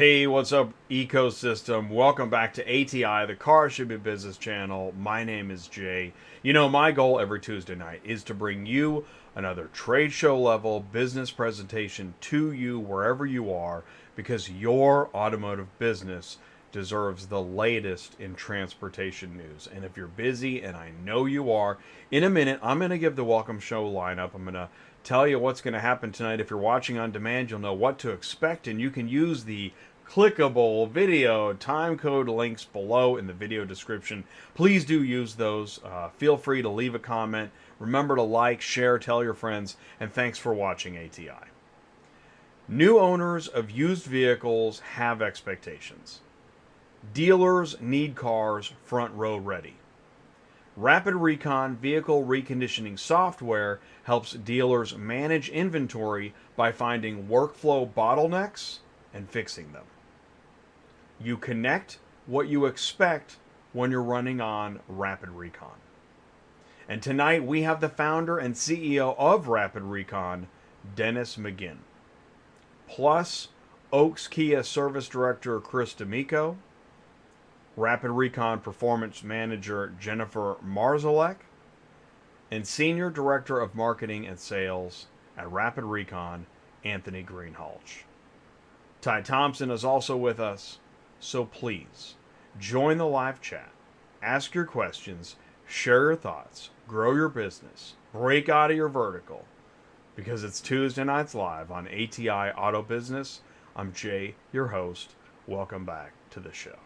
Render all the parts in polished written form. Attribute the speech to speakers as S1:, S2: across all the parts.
S1: Hey, what's up, ecosystem? Welcome back to ATI, the Car Shipping Business channel. My name is Jay. You know, my goal every Tuesday night is to bring you another trade show level business presentation to you wherever you are, because your automotive business deserves the latest in transportation news. And if you're busy, and I know you are, in a minute, I'm going to give the welcome show lineup. I'm going to tell you what's going to happen tonight. If you're watching on demand, you'll know what to expect, and you can use the clickable video time code links below in the video description. Please do use those. Feel free to leave a comment. Remember to like, share, tell your friends, and thanks for watching ATI. New owners of used vehicles have expectations. Dealers need cars front row ready. Rapid Recon vehicle reconditioning software helps dealers manage inventory by finding workflow bottlenecks and fixing them. You connect what you expect when you're running on Rapid Recon. And tonight we have the founder and CEO of Rapid Recon, Dennis McGinn. Plus, Oaks Kia Service Director Chris Damico, Rapid Recon Performance Manager Jennifer Marszalek, and Senior Director of Marketing and Sales at Rapid Recon, Anthony Greenhalgh. Ty Thompson is also with us, so please join the live chat, ask your questions, share your thoughts, grow your business, break out of your vertical, because it's Tuesday nights live on ATI Auto Business. I'm Jay, your host. Welcome back to the show.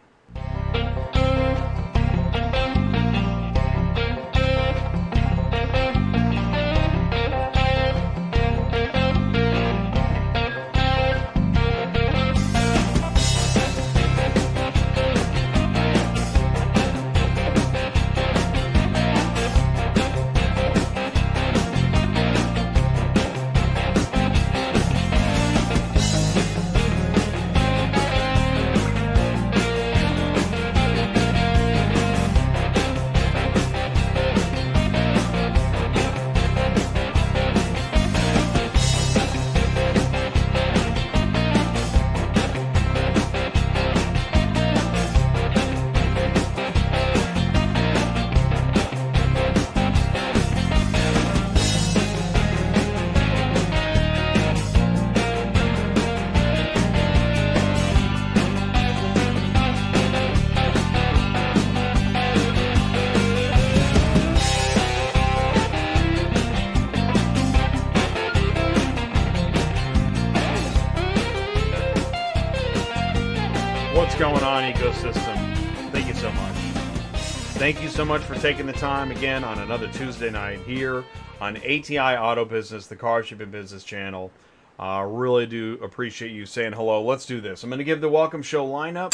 S1: What's going on, ecosystem? Thank you so much. Thank you so much for taking the time again on another Tuesday night here on ATI Auto Business, the Car Shipping Business channel. Really do appreciate you saying hello. Let's do this. I'm going to give the welcome show lineup.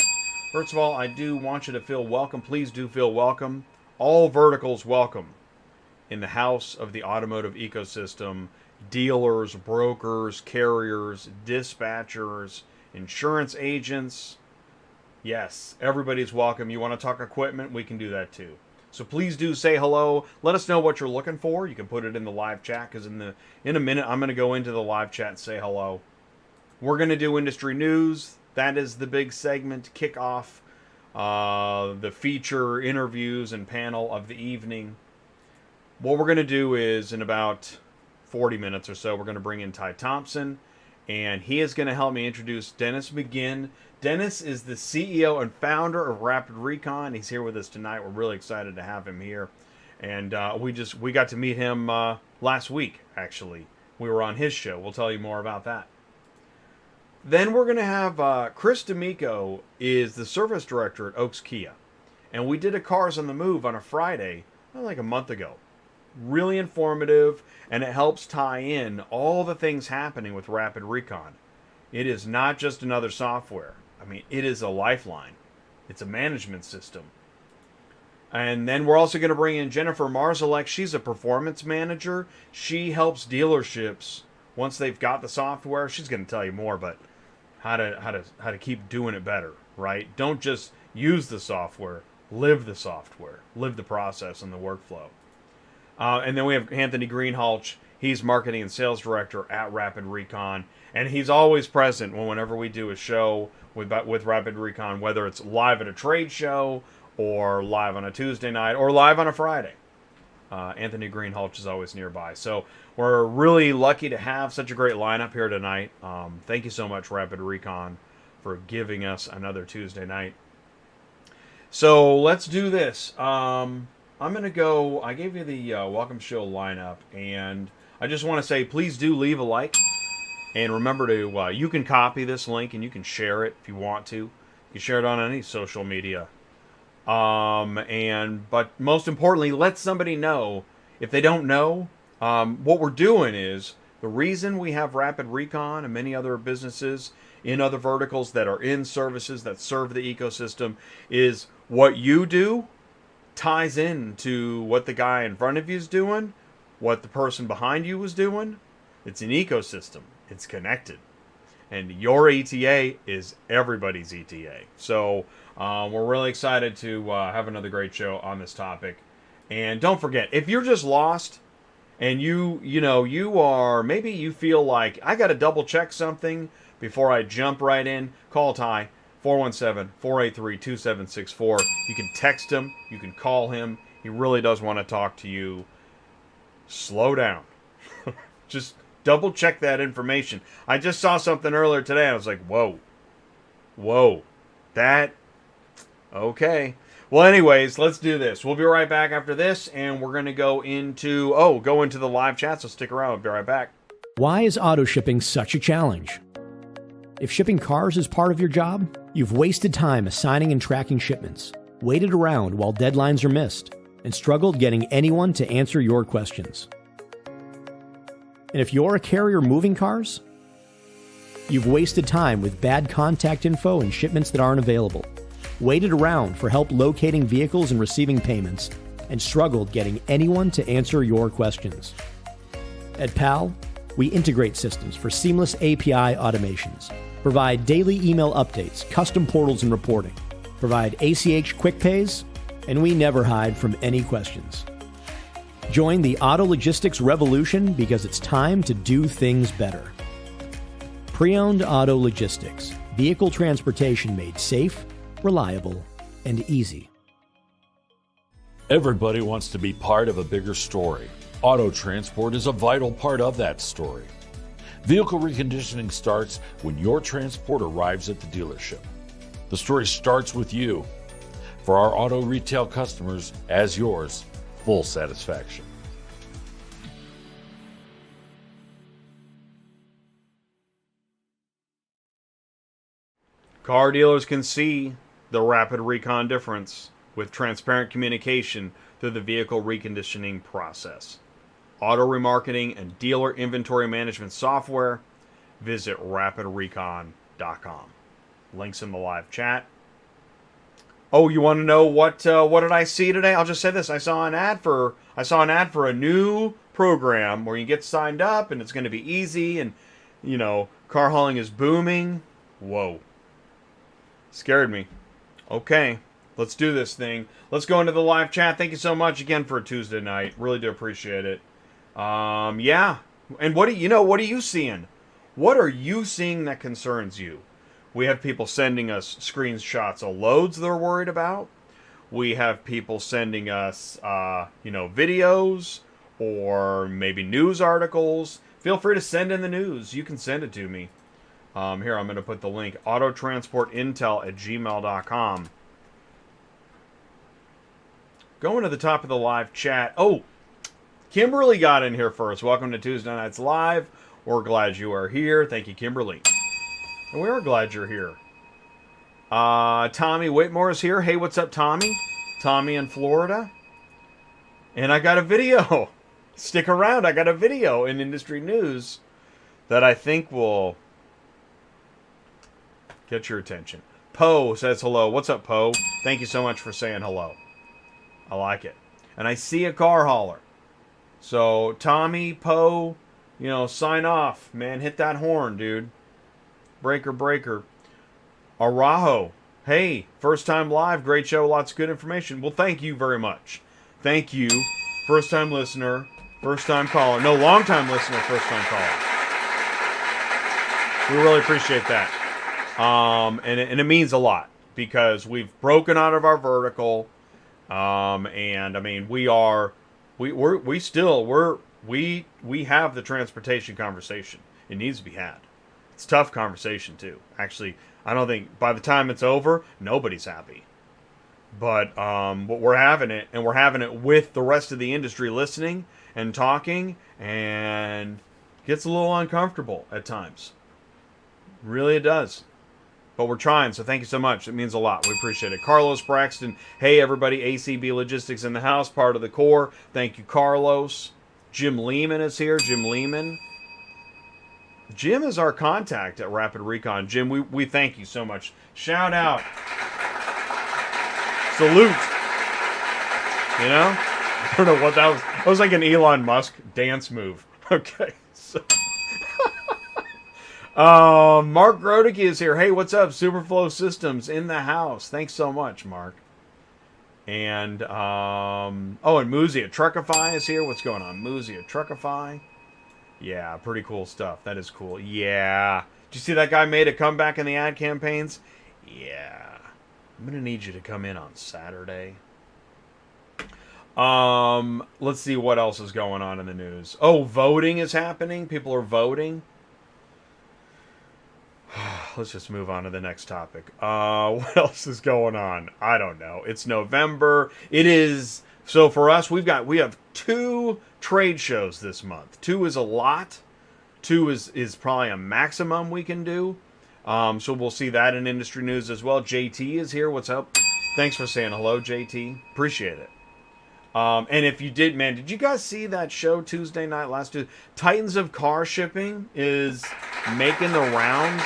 S1: First of all, I do want you to feel welcome. Please do feel welcome. All verticals welcome in the house of the automotive ecosystem. Dealers, brokers, carriers, dispatchers, insurance agents. Yes, everybody's welcome. You want to talk equipment? We can do that too. So please do say hello. Let us know what you're looking for. You can put it in the live chat, because in a minute I'm going to go into the live chat and say hello. We're going to do industry news. That is the big segment, kick off the feature interviews and panel of the evening. What we're going to do is, in about 40 minutes or so, we're going to bring in Ty Thompson, and he is going to help me introduce Dennis McGinn. Dennis is the CEO and founder of Rapid Recon. He's here with us tonight. We're really excited to have him here. And we got to meet him last week, actually. We were on his show. We'll tell you more about that. Then we're going to have Chris Damico is the service director at Oaks Kia. And we did a Cars on the Move on a Friday, like a month ago. Really informative, and it helps tie in all the things happening with Rapid Recon. It is not just another software. I mean, it is a lifeline. It's a management system. And then we're also going to bring in Jennifer Marszalek. She's a performance manager. She helps dealerships once they've got the software. She's going to tell you more, but how to keep doing it better, right? Don't just use the software. Live the software. Live the process and the workflow. And then we have Anthony Greenhalgh. He's marketing and sales director at Rapid Recon, and he's always present whenever we do a show with Rapid Recon, whether it's live at a trade show or live on a Tuesday night or live on a Friday. Anthony Greenhalgh is always nearby. So we're really lucky to have such a great lineup here tonight. Thank you so much, Rapid Recon, for giving us another Tuesday night. So let's do this. I'm going to go, I gave you the Welcome Show lineup, and I just want to say, please do leave a like. And remember to, you can copy this link and you can share it if you want to. You can share it on any social media. But most importantly, let somebody know. If they don't know, what we're doing is, the reason we have Rapid Recon and many other businesses in other verticals that are in services that serve the ecosystem is what you do ties into what the guy in front of you is doing, what the person behind you was doing. It's an ecosystem. It's connected. And your ETA is everybody's ETA. So we're really excited to have another great show on this topic. And don't forget, if you're just lost and you are, maybe you feel like, I got to double check something before I jump right in, call Ty, 417-483-2764. You can text him. You can call him. He really does want to talk to you. Slow down. Just double check that information. I just saw something earlier today. I was like, whoa. That, okay. Well, anyways, let's do this. We'll be right back after this, and we're going to go into the live chat, so stick around. We'll be right back.
S2: Why is auto shipping such a challenge? If shipping cars is part of your job, you've wasted time assigning and tracking shipments, waited around while deadlines are missed, and struggled getting anyone to answer your questions. And if you're a carrier moving cars, you've wasted time with bad contact info and shipments that aren't available, waited around for help locating vehicles and receiving payments, and struggled getting anyone to answer your questions. At PAL, we integrate systems for seamless API automations, provide daily email updates, custom portals and reporting, provide ACH quick pays, and we never hide from any questions. Join the auto logistics revolution because it's time to do things better. Preowned Auto Logistics, vehicle transportation made safe, reliable, and easy.
S3: Everybody wants to be part of a bigger story. Auto transport is a vital part of that story. Vehicle reconditioning starts when your transport arrives at the dealership. The story starts with you. For our auto retail customers, as yours, full satisfaction.
S1: Car dealers can see the Rapid Recon difference with transparent communication through the vehicle reconditioning process. Auto remarketing and dealer inventory management software. Visit rapidrecon.com. Links in the live chat. Oh, you want to know what did I see today? I'll just say this: I saw an ad for a new program where you get signed up and it's going to be easy, and car hauling is booming. Whoa, scared me. Okay, let's do this thing. Let's go into the live chat. Thank you so much again for a Tuesday night. Really do appreciate it. Yeah. And what are you seeing? What are you seeing that concerns you? We have people sending us screenshots of loads they're worried about. We have people sending us, videos or maybe news articles. Feel free to send in the news. You can send it to me. Here, I'm going to put the link, autotransportintel@gmail.com. Going to the top of the live chat. Oh, Kimberly got in here first. Welcome to Tuesday Nights Live. We're glad you are here. Thank you, Kimberly. And we are glad you're here. Tommy Whitmore is here. Hey, what's up, Tommy? Tommy in Florida. And I got a video. Stick around. I got a video in industry news that I think will get your attention. Poe says hello. What's up, Poe? Thank you so much for saying hello. I like it. And I see a car hauler. So, Tommy, Poe, sign off, man. Hit that horn, dude. Breaker. Arajo. Hey, first time live. Great show. Lots of good information. Well, thank you very much. Thank you, first time listener, First time caller. No, long time listener, first time caller. We really appreciate that. And it means a lot because we've broken out of our vertical. And I mean, we have the transportation conversation. It needs to be had. It's a tough conversation too. Actually, I don't think by the time it's over, nobody's happy. But we're having it, and we're having it with the rest of the industry listening and talking, and it gets a little uncomfortable at times. Really, it does. But we're trying, so thank you so much. It means a lot. We appreciate it. Carlos Braxton. Hey, everybody. ACB Logistics in the house, part of the core. Thank you, Carlos. Jim Lehman is here. Jim Lehman. Jim is our contact at Rapid Recon. Jim, we thank you so much. Shout out. Salute. You know? I don't know what that was. That was like an Elon Musk dance move. Okay. So. Mark Grodicke is here. Hey, what's up? Superflow Systems in the house. Thanks so much, Mark. And, and Muzi at Truckify is here. What's going on? Muzi at Truckify. Yeah, pretty cool stuff. That is cool. Yeah. Did you see that guy made a comeback in the ad campaigns? Yeah. I'm going to need you to come in on Saturday. Let's see what else is going on in the news. Oh, voting is happening. People are voting. Let's just move on to the next topic. What else is going on? I don't know. It's November. It is. So for us, we have 2 trade shows this month. 2 is a lot. 2 is probably a maximum we can do. So we'll see that in industry news as well. JT is here. What's up? Thanks for saying hello, JT. Appreciate it. And if you did, man, did you guys see that show Tuesday night last Tuesday? Titans of Car Shipping is making the rounds.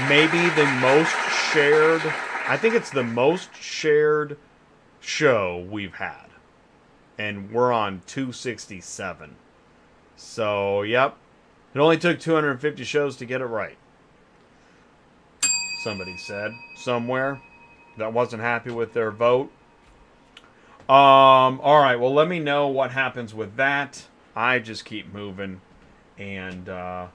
S1: Maybe the most shared, I think it's the most shared show we've had. And we're on 267. So, yep. It only took 250 shows to get it right. Somebody said somewhere that wasn't happy with their vote. All right, well, let me know what happens with that. I just keep moving, and I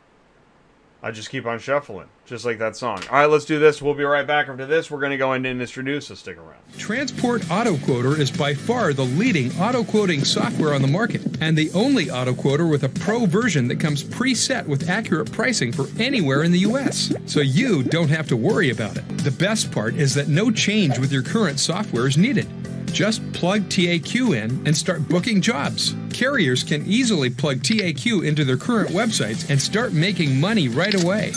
S1: just keep on shuffling, just like that song. All right, let's do this. We'll be right back after this. We're going to go into industry news, so stick around.
S4: Transport Auto Quoter is by far the leading auto quoting software on the market, and the only auto quoter with a pro version that comes preset with accurate pricing for anywhere in the U.S., so you don't have to worry about it. The best part is that no change with your current software is needed. Just plug TAQ in and start booking jobs. Carriers can easily plug TAQ into their current websites and start making money right away.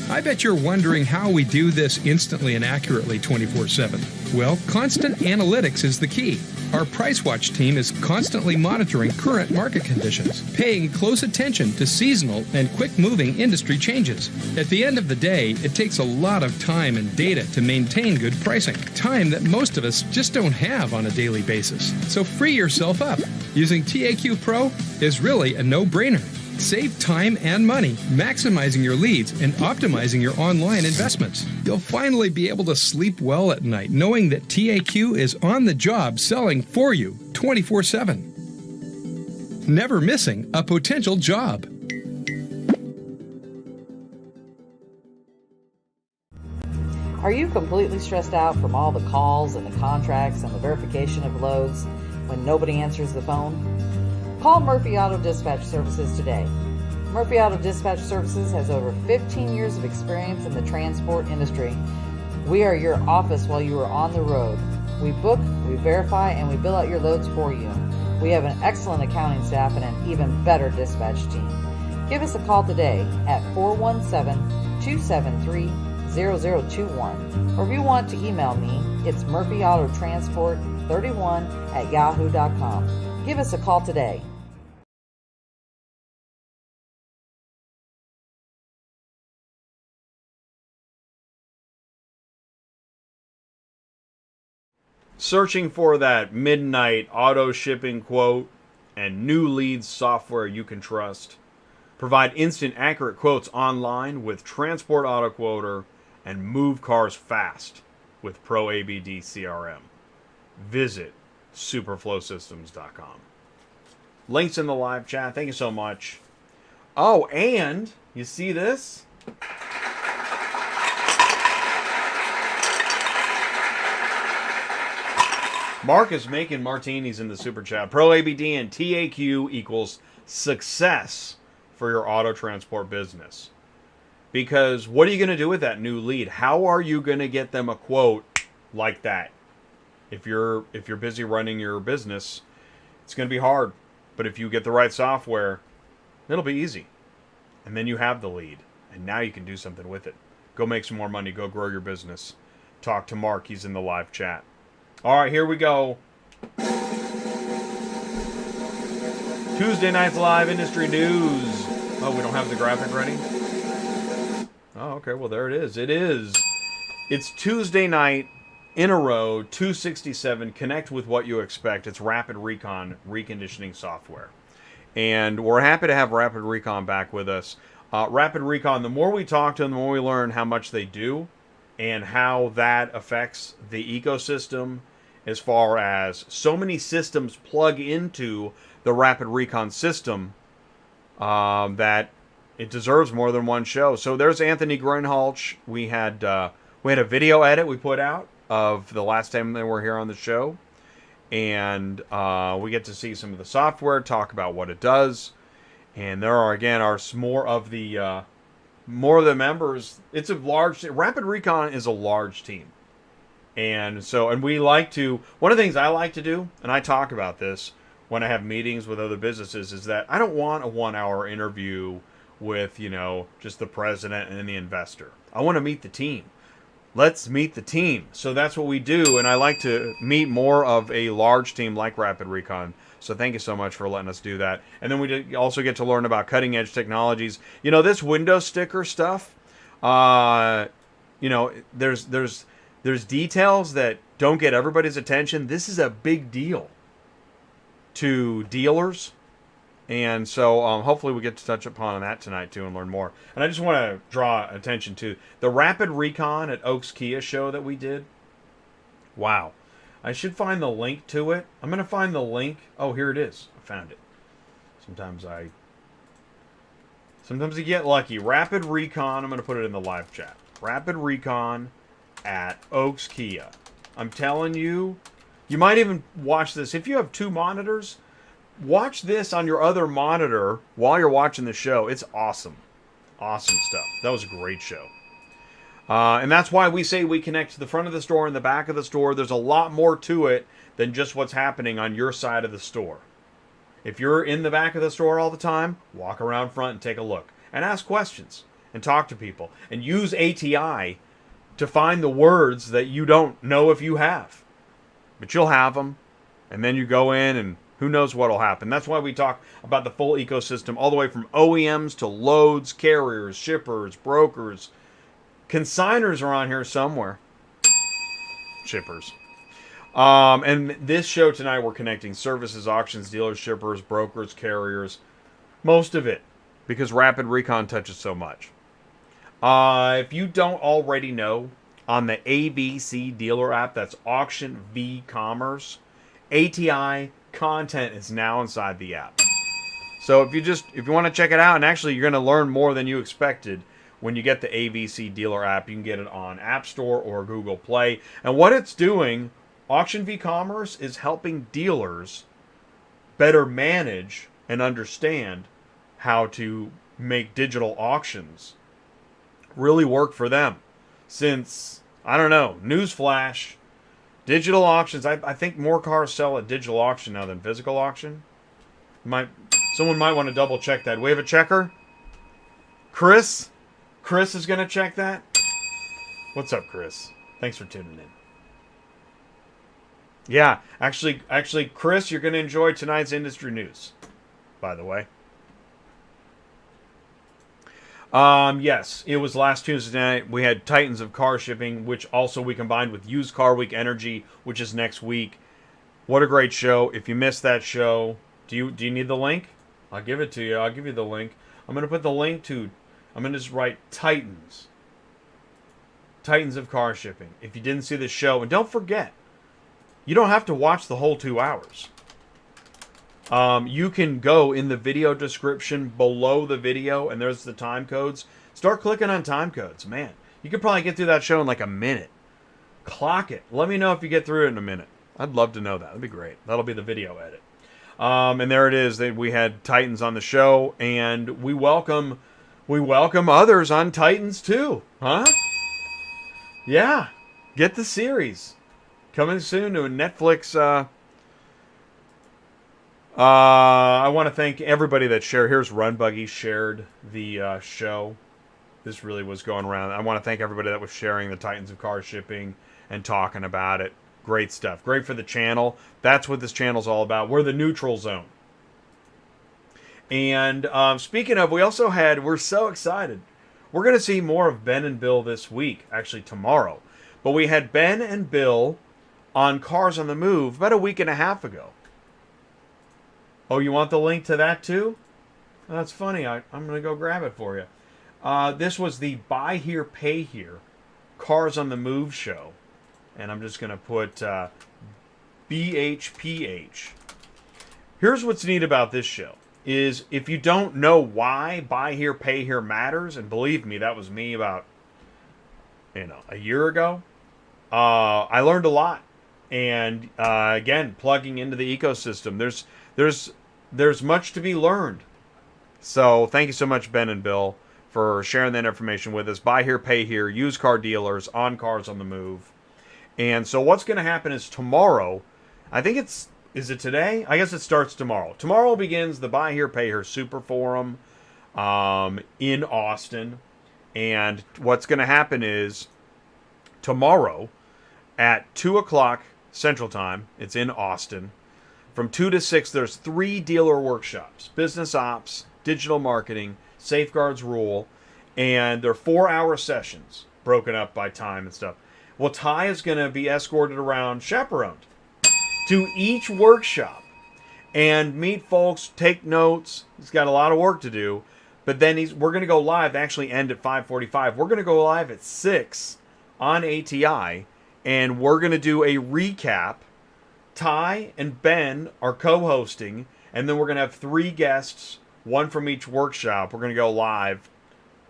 S4: I bet you're wondering how we do this instantly and accurately 24/7. Well, constant analytics is the key. Our Price Watch team is constantly monitoring current market conditions, paying close attention to seasonal and quick-moving industry changes. At the end of the day, it takes a lot of time and data to maintain good pricing, time that most of us just don't have on a daily basis. So free yourself up. Using TAQ Pro is really a no-brainer. Save time and money, maximizing your leads and optimizing your online investments. You'll finally be able to sleep well at night knowing that TAQ is on the job selling for you 24/7. Never missing a potential job.
S5: Are you completely stressed out from all the calls and the contracts and the verification of loads when nobody answers the phone? Call Murphy Auto Dispatch Services today. Murphy Auto Dispatch Services has over 15 years of experience in the transport industry. We are your office while you are on the road. We book, we verify, and we bill out your loads for you. We have an excellent accounting staff and an even better dispatch team. Give us a call today at 417-273-0021. Or if you want to email me, it's murphyautotransport31@yahoo.com. Give us a call today.
S1: Searching for that midnight auto shipping quote and new leads software you can trust. Provide instant accurate quotes online with Transport Auto Quoter and move cars fast with Pro ABD CRM. Visit superflowsystems.com. Links in the live chat. Thank you so much. Oh, and you see this? Mark is making martinis in the super chat. Pro ABD and TAQ equals success for your auto transport business. Because what are you going to do with that new lead? How are you going to get them a quote like that? If you're busy running your business, it's going to be hard. But if you get the right software, it'll be easy. And then you have the lead. And now you can do something with it. Go make some more money. Go grow your business. Talk to Mark. He's in the live chat. All right, here we go. Tuesday night's live industry news. Oh, we don't have the graphic ready? Oh, okay. Well, there it is. It is. It's Tuesday night in a row, 267. Connect with what you expect. It's Rapid Recon reconditioning software. And we're happy to have Rapid Recon back with us. Rapid Recon, the more we talk to them, the more we learn how much they do and how that affects the ecosystem as far as so many systems plug into the Rapid Recon system that it deserves more than one show. So there's Anthony Greenhalgh. We had a video edit we put out of the last time they were here on the show. And we get to see some of the software, talk about what it does. And there are, again, more of the members. It's a large... Rapid Recon is a large team. And we like to... One of the things I like to do, and I talk about this when I have meetings with other businesses, is that I don't want a 1-hour interview with, just the president and the investor. I want to meet the team. Let's meet the team. So that's what we do, and I like to meet more of a large team like Rapid Recon. So thank you so much for letting us do that. And then we also get to learn about cutting-edge technologies. This window sticker stuff, there's details that don't get everybody's attention. This is a big deal to dealers. And so hopefully we get to touch upon that tonight too and learn more. And I just want to draw attention to the Rapid Recon at Oaks Kia show that we did. Wow. I should find the link to it. I'm going to find the link. Oh, here it is. I found it. Sometimes you get lucky. Rapid Recon. I'm going to put it in the live chat. Rapid Recon at Oaks Kia. I'm telling you, you might even watch this. If you have 2 monitors, watch this on your other monitor while you're watching the show. It's awesome. Awesome stuff. That was a great show. And that's why we say we connect to the front of the store and the back of the store. There's a lot more to it than just what's happening on your side of the store. If you're in the back of the store all the time, walk around front and take a look. And ask questions. And talk to people. And use ATI to find the words that you don't know if you have. But you'll have them. And then you go in and who knows what will happen. That's why we talk about the full ecosystem, all the way from OEMs to loads, carriers, shippers, brokers. Consigners are on here somewhere. Shippers. And this show tonight, we're connecting services, auctions, dealers, shippers, brokers, carriers. Most of it. Because Rapid Recon touches so much. If you don't already know, on the ABC dealer app, that's Auction V Commerce, ATI content is now inside the app. So if you want to check it out, and actually you're going to learn more than you expected when you get the AVC dealer app. You can get it on App Store or Google Play. And what it's doing, Auction V Commerce is helping dealers better manage and understand how to make digital auctions really work for them. Since, I don't know, newsflash, digital auctions, I think more cars sell at digital auction now than physical auction. Someone might want to double check that. We have a checker? Chris? Chris is going to check that? What's up, Chris? Thanks for tuning in. Yeah, actually, Chris, you're going to enjoy tonight's industry news, by the way. Yes, it was last Tuesday night. We had Titans of Car Shipping, which also we combined with Used Car Week Energy, which is next week. What a great show. If you missed that show, do you need the link? I'll give it to you. I'll give you the link. I'm going to put the link to, I'm going to just write Titans. Titans of Car Shipping. If you didn't see the show, and don't forget, you don't have to watch the whole 2 hours. You can go in the video description below the video, and there's the time codes. Start clicking on time codes. Man, you could probably get through that show in like a minute. Clock it. Let me know if you get through it in a minute. I'd love to know that. That'd be great. That'll be the video edit. And there it is. We had Titans on the show, and we welcome others on Titans too. Huh? Yeah. Get the series. Coming soon to a Netflix. I want to thank everybody that shared. Here's Run Buggy shared the show. This really was going around. I want to thank everybody that was sharing the Titans of Car Shipping and talking about it. Great stuff. Great for the channel. That's what this channel's all about. We're the neutral zone. And speaking of, we're so excited. We're going to see more of Ben and Bill this week, actually tomorrow. But we had Ben and Bill on Cars on the Move about a week and a half ago. Oh, you want the link to that too? That's funny. I'm going to go grab it for you. This was the Buy Here, Pay Here Cars on the Move show. And I'm just going to put BHPH. Here's what's neat about this show. Is if you don't know why Buy Here, Pay Here matters, and believe me, that was me about, a year ago. I learned a lot. And again, plugging into the ecosystem, there's much to be learned. So thank you so much, Ben and Bill, for sharing that information with us. Buy Here, Pay Here, used car dealers on Cars on the Move. And so what's going to happen is tomorrow, is it today? I guess it starts tomorrow. Tomorrow begins the Buy Here, Pay Here Super Forum in Austin. And what's going to happen is tomorrow at 2 o'clock Central Time, it's in Austin, from 2 to 6, there's 3 dealer workshops. Business ops, digital marketing, safeguards rule, and they're 4-hour sessions broken up by time and stuff. Well, Ty is going to be escorted around, chaperoned, to each workshop and meet folks, take notes. He's got a lot of work to do, but then we're going to go live. They actually end at 5:45. We're going to go live at 6 on ATI, and we're going to do a recap. Ty and Ben are co-hosting, and then we're going to have 3 guests, one from each workshop. We're going to go live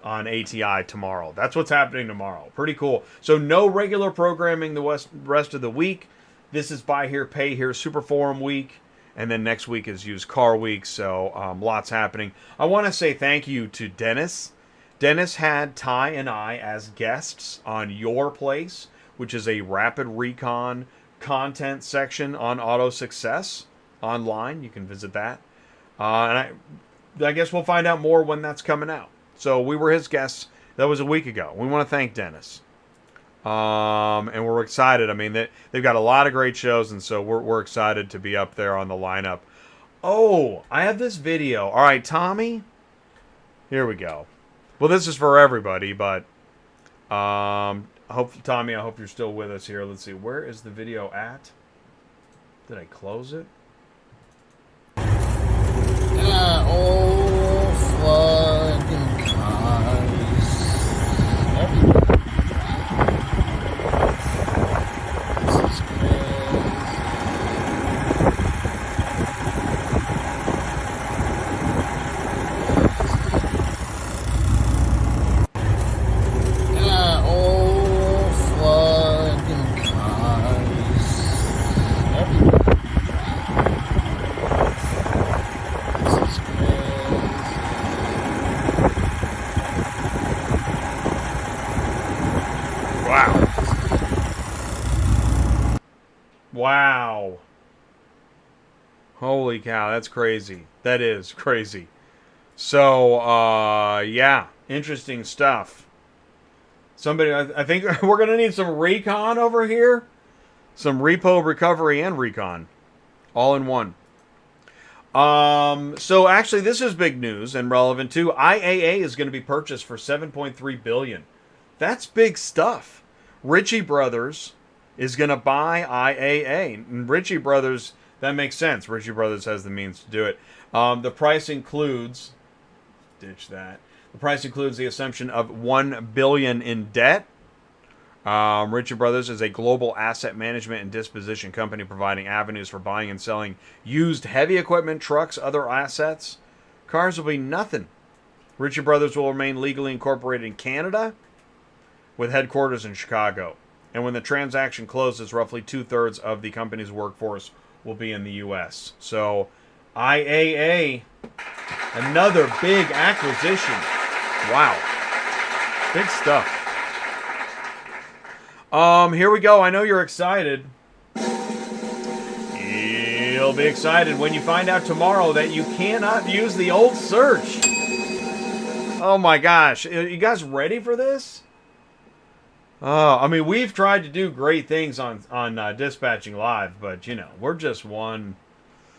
S1: on ATI tomorrow. That's what's happening tomorrow. Pretty cool. So no regular programming the rest of the week. This is Buy Here, Pay Here Super Forum week, and then next week is Used Car Week, so lots happening. I want to say thank you to Dennis. Dennis had Ty and I as guests on Your Place, which is a Rapid Recon content section on Auto Success online. You can visit that. And I guess we'll find out more when that's coming out. So we were his guests. That was a week ago. We want to thank Dennis. And we're excited. I mean, they've got a lot of great shows, and so we're excited to be up there on the lineup. Oh, I have this video. All right, Tommy. Here we go. Well, this is for everybody, but Tommy, I hope you're still with us here. Let's see. Where is the video at? Did I close it?
S6: All fucking cars. This is crazy. All fucking cars.
S1: Wow. Holy cow, that's crazy. That is crazy. So, yeah, interesting stuff. Somebody, I think we're going to need some recon over here. Some repo, recovery, and recon. All in one. So actually, this is big news and relevant too. IAA is going to be purchased for $7.3 billion. That's big stuff. Ritchie Brothers is going to buy IAA. And Ritchie Brothers, that makes sense. Ritchie Brothers has the means to do it. The price includes, ditch that. The price includes the assumption of $1 billion in debt, Ritchie Brothers is a global asset management and disposition company providing avenues for buying and selling used heavy equipment, trucks, other assets. Cars will be nothing. Ritchie Brothers will remain legally incorporated in Canada with headquarters in Chicago. And when the transaction closes, roughly 2/3 of the company's workforce will be in the U.S. So, IAA, another big acquisition. Wow. Big stuff. Here we go. I know you're excited. You'll be excited when you find out tomorrow that you cannot use the old search. Oh my gosh. Are you guys ready for this? I mean, we've tried to do great things on Dispatching Live, but, you know, we're just one.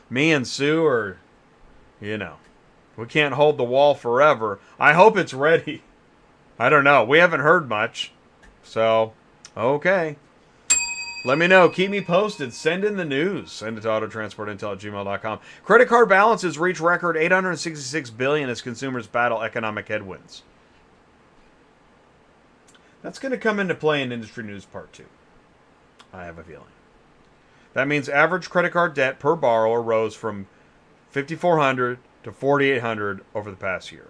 S1: Me and Sue are, you know, we can't hold the wall forever. I hope it's ready. I don't know. We haven't heard much. So, okay. Let me know. Keep me posted. Send in the news. Send it to autotransportintel@gmail.com. Credit card balances reach record $866 billion as consumers battle economic headwinds. That's going to come into play in Industry News Part 2. I have a feeling. That means average credit card debt per borrower rose from $5,400 to $4,800 over the past year.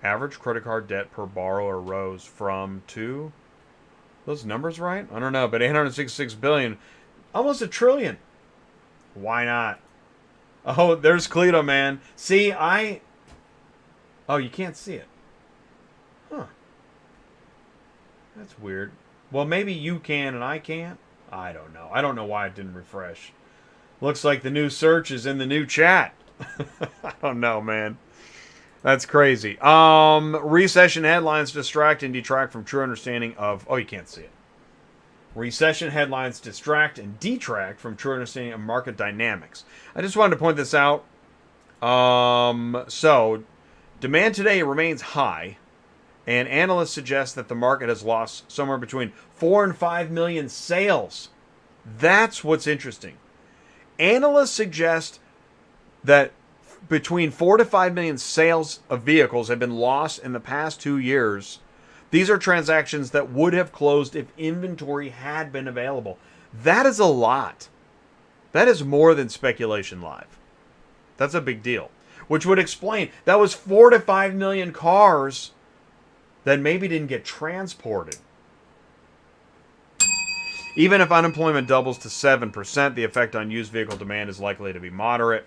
S1: Average credit card debt per borrower rose from to... Those numbers right? I don't know, but $866 billion. Almost $1 trillion. Why not? Oh, there's Cleto, man. See, Oh, you can't see it. Huh. That's weird. Well, maybe you can and I can't. I don't know. I don't know why it didn't refresh. Looks like the new search is in the new chat. I don't know, man. That's crazy. Recession headlines distract and detract from true understanding of... Oh, you can't see it. Recession headlines distract and detract from true understanding of market dynamics. I just wanted to point this out. So, demand today remains high, and analysts suggest that the market has lost somewhere between 4 and 5 million sales. That's what's interesting. Analysts suggest that between 4 to 5 million sales of vehicles have been lost in the past 2 years. These are transactions that would have closed if inventory had been available. That is a lot. That is more than Speculation Live. That's a big deal. Which would explain, that was 4 to 5 million cars that maybe didn't get transported. Even if unemployment doubles to 7%, the effect on used vehicle demand is likely to be moderate.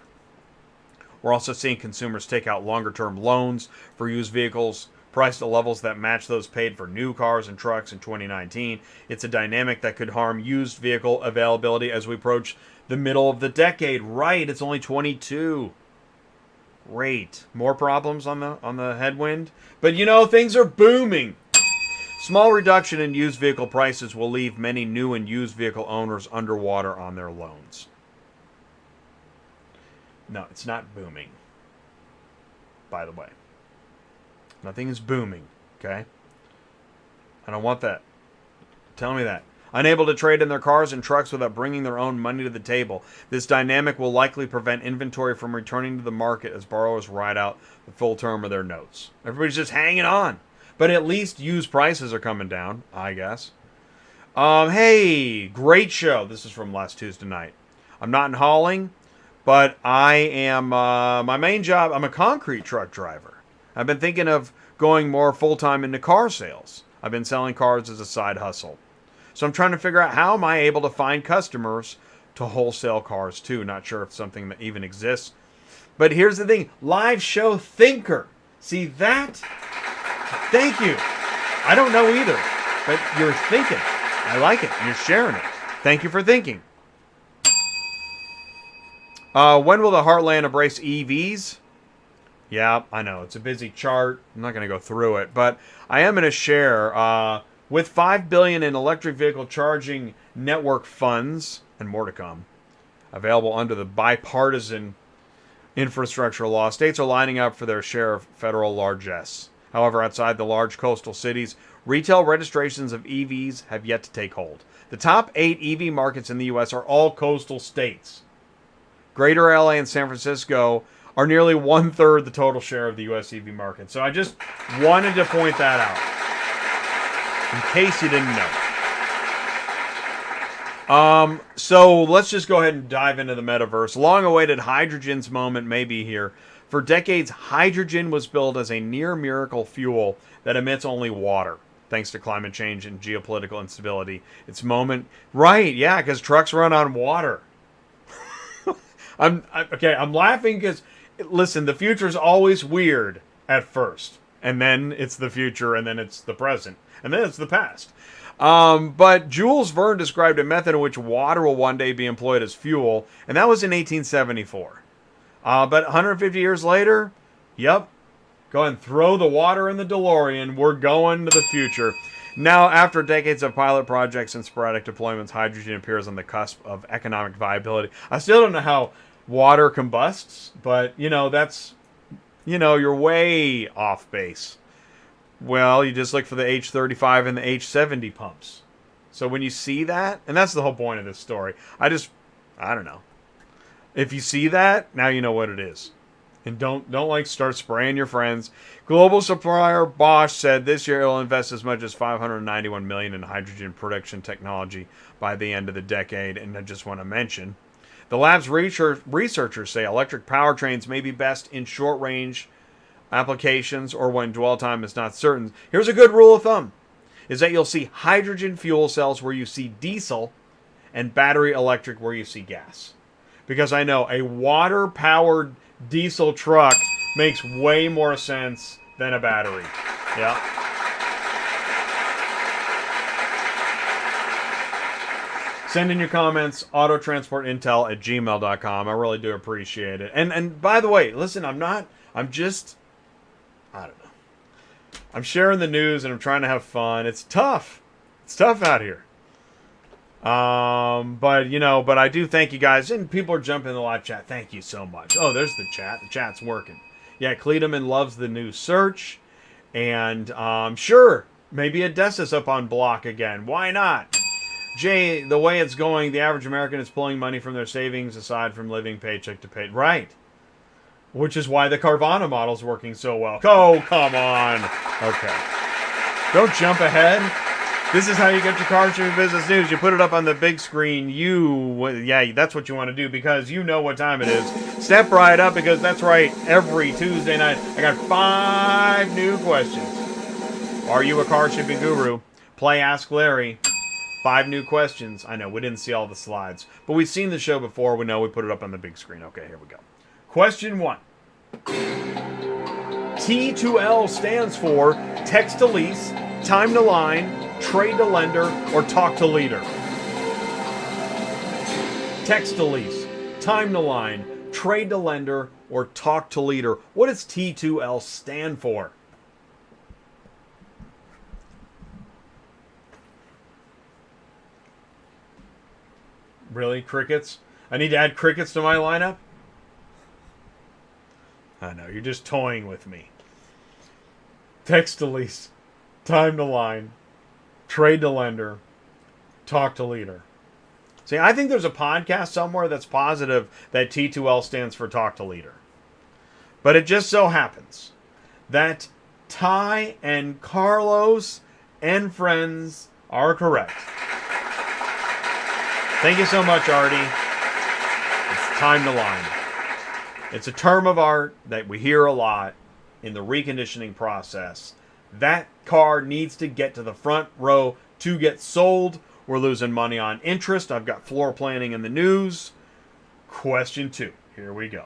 S1: We're also seeing consumers take out longer-term loans for used vehicles, priced at levels that match those paid for new cars and trucks in 2019. It's a dynamic that could harm used vehicle availability as we approach the middle of the decade. Right, it's only 22. Great. More problems on the headwind? But you know, things are booming. Small reduction in used vehicle prices will leave many new and used vehicle owners underwater on their loans. No, it's not booming. By the way. Nothing is booming, okay? I don't want that. Tell me that. Unable to trade in their cars and trucks without bringing their own money to the table. This dynamic will likely prevent inventory from returning to the market as borrowers ride out the full term of their notes. Everybody's just hanging on. But at least used prices are coming down, I guess. Hey, great show. This is from last Tuesday night. I'm not in hauling, but I am, my main job, I'm a concrete truck driver. I've been thinking of going more full-time into car sales. I've been selling cars as a side hustle. So I'm trying to figure out how am I able to find customers to wholesale cars too. Not sure if something that even exists. But here's the thing. Live show thinker. See that? Thank you. I don't know either. But you're thinking. I like it. You're sharing it. Thank you for thinking. When will the Heartland embrace EVs? Yeah, I know. It's a busy chart. I'm not going to go through it. But I am going to share... with $5 billion in electric vehicle charging network funds, and more to come, available under the bipartisan infrastructure law, states are lining up for their share of federal largesse. However, outside the large coastal cities, retail registrations of EVs have yet to take hold. The top 8 EV markets in the U.S. are all coastal states. Greater LA and San Francisco are nearly 1/3 the total share of the U.S. EV market. So I just wanted to point that out. In case you didn't know. So let's just go ahead and dive into the metaverse. Long-awaited hydrogen's moment may be here. For decades, hydrogen was billed as a near-miracle fuel that emits only water, thanks to climate change and geopolitical instability. Its moment... Right, yeah, because trucks run on water. I'm laughing because, listen, the future's always weird at first. And then it's the future, and then it's the present. And then it's the past. But Jules Verne described a method in which water will one day be employed as fuel, and that was in 1874. But 150 years later, yep, go ahead and throw the water in the DeLorean. We're going to the future. Now, after decades of pilot projects and sporadic deployments, hydrogen appears on the cusp of economic viability. I still don't know how water combusts, but, that's, you're way off base. Well, you just look for the H35 and the H70 pumps. So when you see that, and that's the whole point of this story, I don't know. If you see that, now you know what it is. And don't start spraying your friends. Global supplier Bosch said this year it'll invest as much as $591 million in hydrogen production technology by the end of the decade. And I just want to mention, the lab's researchers say electric powertrains may be best in short-range applications or when dwell time is not certain. Here's a good rule of thumb, is that you'll see hydrogen fuel cells where you see diesel and battery electric where you see gas. Because I know a water-powered diesel truck makes way more sense than a battery. Yeah. Send in your comments, autotransportintel@gmail.com. I really do appreciate it. And by the way, listen, I don't know. I'm sharing the news and I'm trying to have fun. It's tough. It's tough out here. But I do thank you guys, and people are jumping in the live chat. Thank you so much. Oh, there's the chat. The chat's working. Yeah, Cledeman loves the new search, and sure, maybe Odessa's up on block again. Why not? Jay, the way it's going, the average American is pulling money from their savings aside from living paycheck to pay. Right. Which is why the Carvana model's working so well. Oh, come on. Okay. Don't jump ahead. This is how you get your car shipping business news. You put it up on the big screen. Yeah, that's what you want to do because you know what time it is. Step right up because that's right. Every Tuesday night, I got 5 new questions. Are you a car shipping guru? Play Ask Larry. 5 new questions. I know, we didn't see all the slides. But we've seen the show before. We know we put it up on the big screen. Okay, here we go. Question 1. T2L stands for text to lease, time to line, trade to lender, or talk to leader. Text to lease, time to line, trade to lender, or talk to leader. What does T2L stand for? Really? Crickets? I need to add crickets to my lineup? I know, you're just toying with me. Text to lease, time to line, trade to lender, talk to leader. See, I think there's a podcast somewhere that's positive that T2L stands for talk to leader. But it just so happens that Ty and Carlos and friends are correct. Thank you so much, Artie. It's time to line. It's a term of art that we hear a lot in the reconditioning process. That car needs to get to the front row to get sold. We're losing money on interest. I've got floor planning in the news. Question 2. Here we go.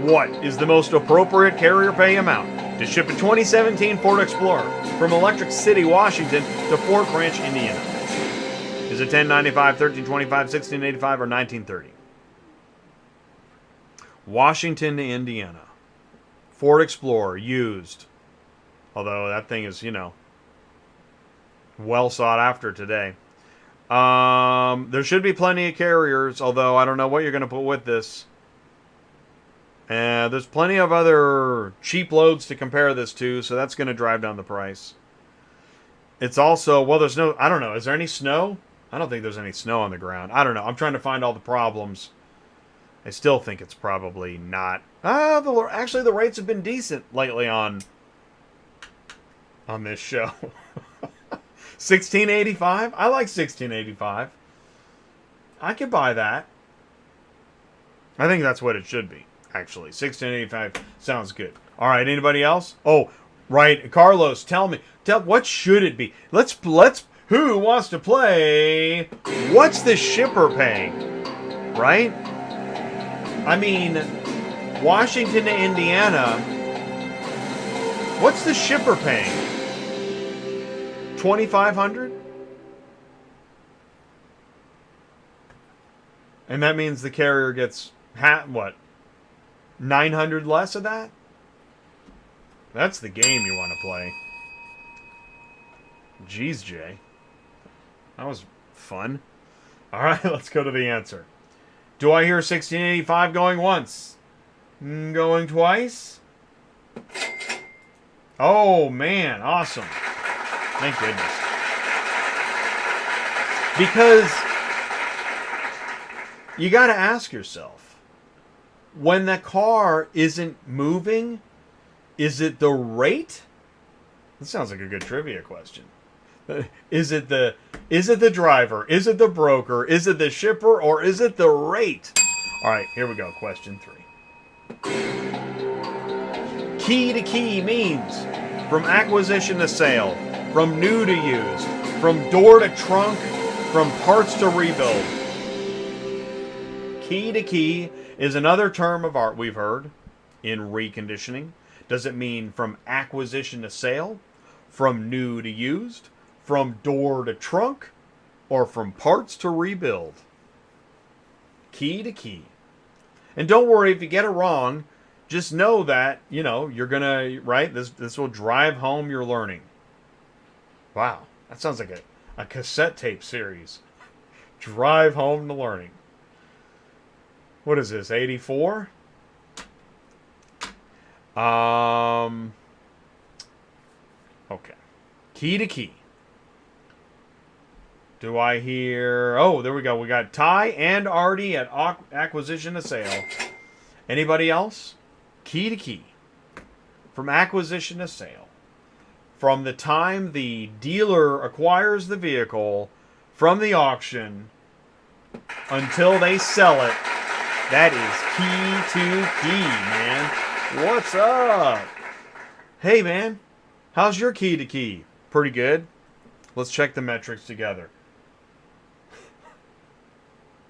S1: What is the most appropriate carrier pay amount to ship a 2017 Ford Explorer from Electric City, Washington to Fort Branch, Indiana? Is it $10.95, $13.25, $16.85, or $19.30? Washington to Indiana. Ford Explorer, used. Although that thing is, well sought after today. There should be plenty of carriers, although I don't know what you're going to put with this. There's plenty of other cheap loads to compare this to, so that's going to drive down the price. It's also, there's no, I don't know, is there any snow? I don't think there's any snow on the ground. I don't know. I'm trying to find all the problems. I still think it's probably not. Actually, the rates have been decent lately on on this show. 1685? I like 1685. I could buy that. I think that's what it should be, actually. 1685 sounds good. All right, anybody else? Oh, right, Carlos, tell me. What should it be? Let's who wants to play What's the Shipper Pay? Right? I mean, Washington to Indiana, what's the shipper paying? $2,500? And that means the carrier gets what? $900 less of that? That's the game you want to play. Jeez, Jay. That was fun. All right, let's go to the answer. Do I hear 1685 going once? Going twice? Oh, man. Awesome. Thank goodness. Because you got to ask yourself, when the car isn't moving, is it the rate? That sounds like a good trivia question. Is it the driver? Is it the broker? Is it the shipper? Or is it the rate? All right, here we go. Question 3. Key to key means from acquisition to sale, from new to used, from door to trunk, from parts to rebuild. Key to key is another term of art we've heard in reconditioning. Does it mean from acquisition to sale, from new to used, from door to trunk, or from parts to rebuild? Key to key. And don't worry if you get it wrong. Just know that, you're going to, right? This will drive home your learning. Wow. That sounds like a cassette tape series. Drive home the learning. What is this, 84? Okay. Key to key. Do I hear... Oh, there we go. We got Ty and Artie at acquisition to sale. Anybody else? Key to key. From acquisition to sale. From the time the dealer acquires the vehicle from the auction until they sell it, that is key to key, man. What's up? Hey, man. How's your key to key? Pretty good. Let's check the metrics together.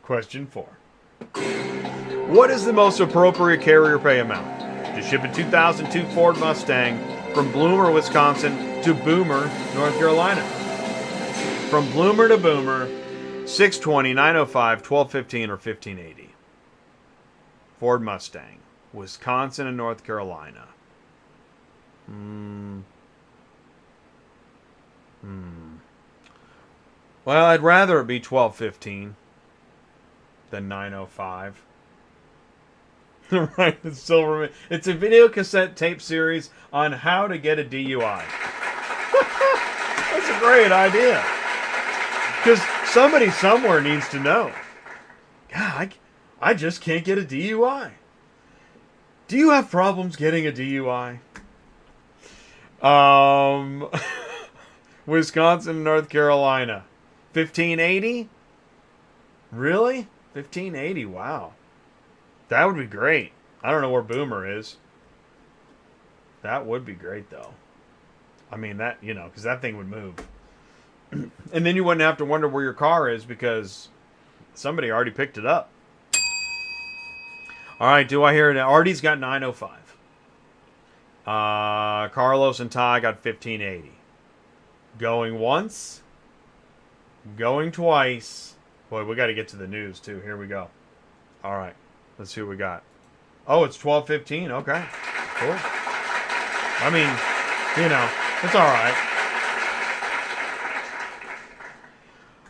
S1: Question 4. What is the most appropriate carrier pay amount to ship a 2002 Ford Mustang from Bloomer, Wisconsin to Boomer, North Carolina? From Bloomer to Boomer, $620, $905, $1215, or $1580. Ford Mustang, Wisconsin and North Carolina. Well, I'd rather it be $1215 than $905. Right, it's Silverman. It's a video cassette tape series on how to get a DUI. That's a great idea. Because somebody somewhere needs to know. God, I just can't get a DUI. Do you have problems getting a DUI? Wisconsin, North Carolina. 1580? Really? 1580, wow. That would be great. I don't know where Boomer is. That would be great, though. I mean, that, because that thing would move. And then you wouldn't have to wonder where your car is because somebody already picked it up. All right, do I hear it? Artie's got 905. Carlos and Ty got 1580. Going once. Going twice. Boy, we got to get to the news, too. Here we go. All right. Let's see what we got. Oh, it's 12:15. Okay. Cool. I mean, it's all right.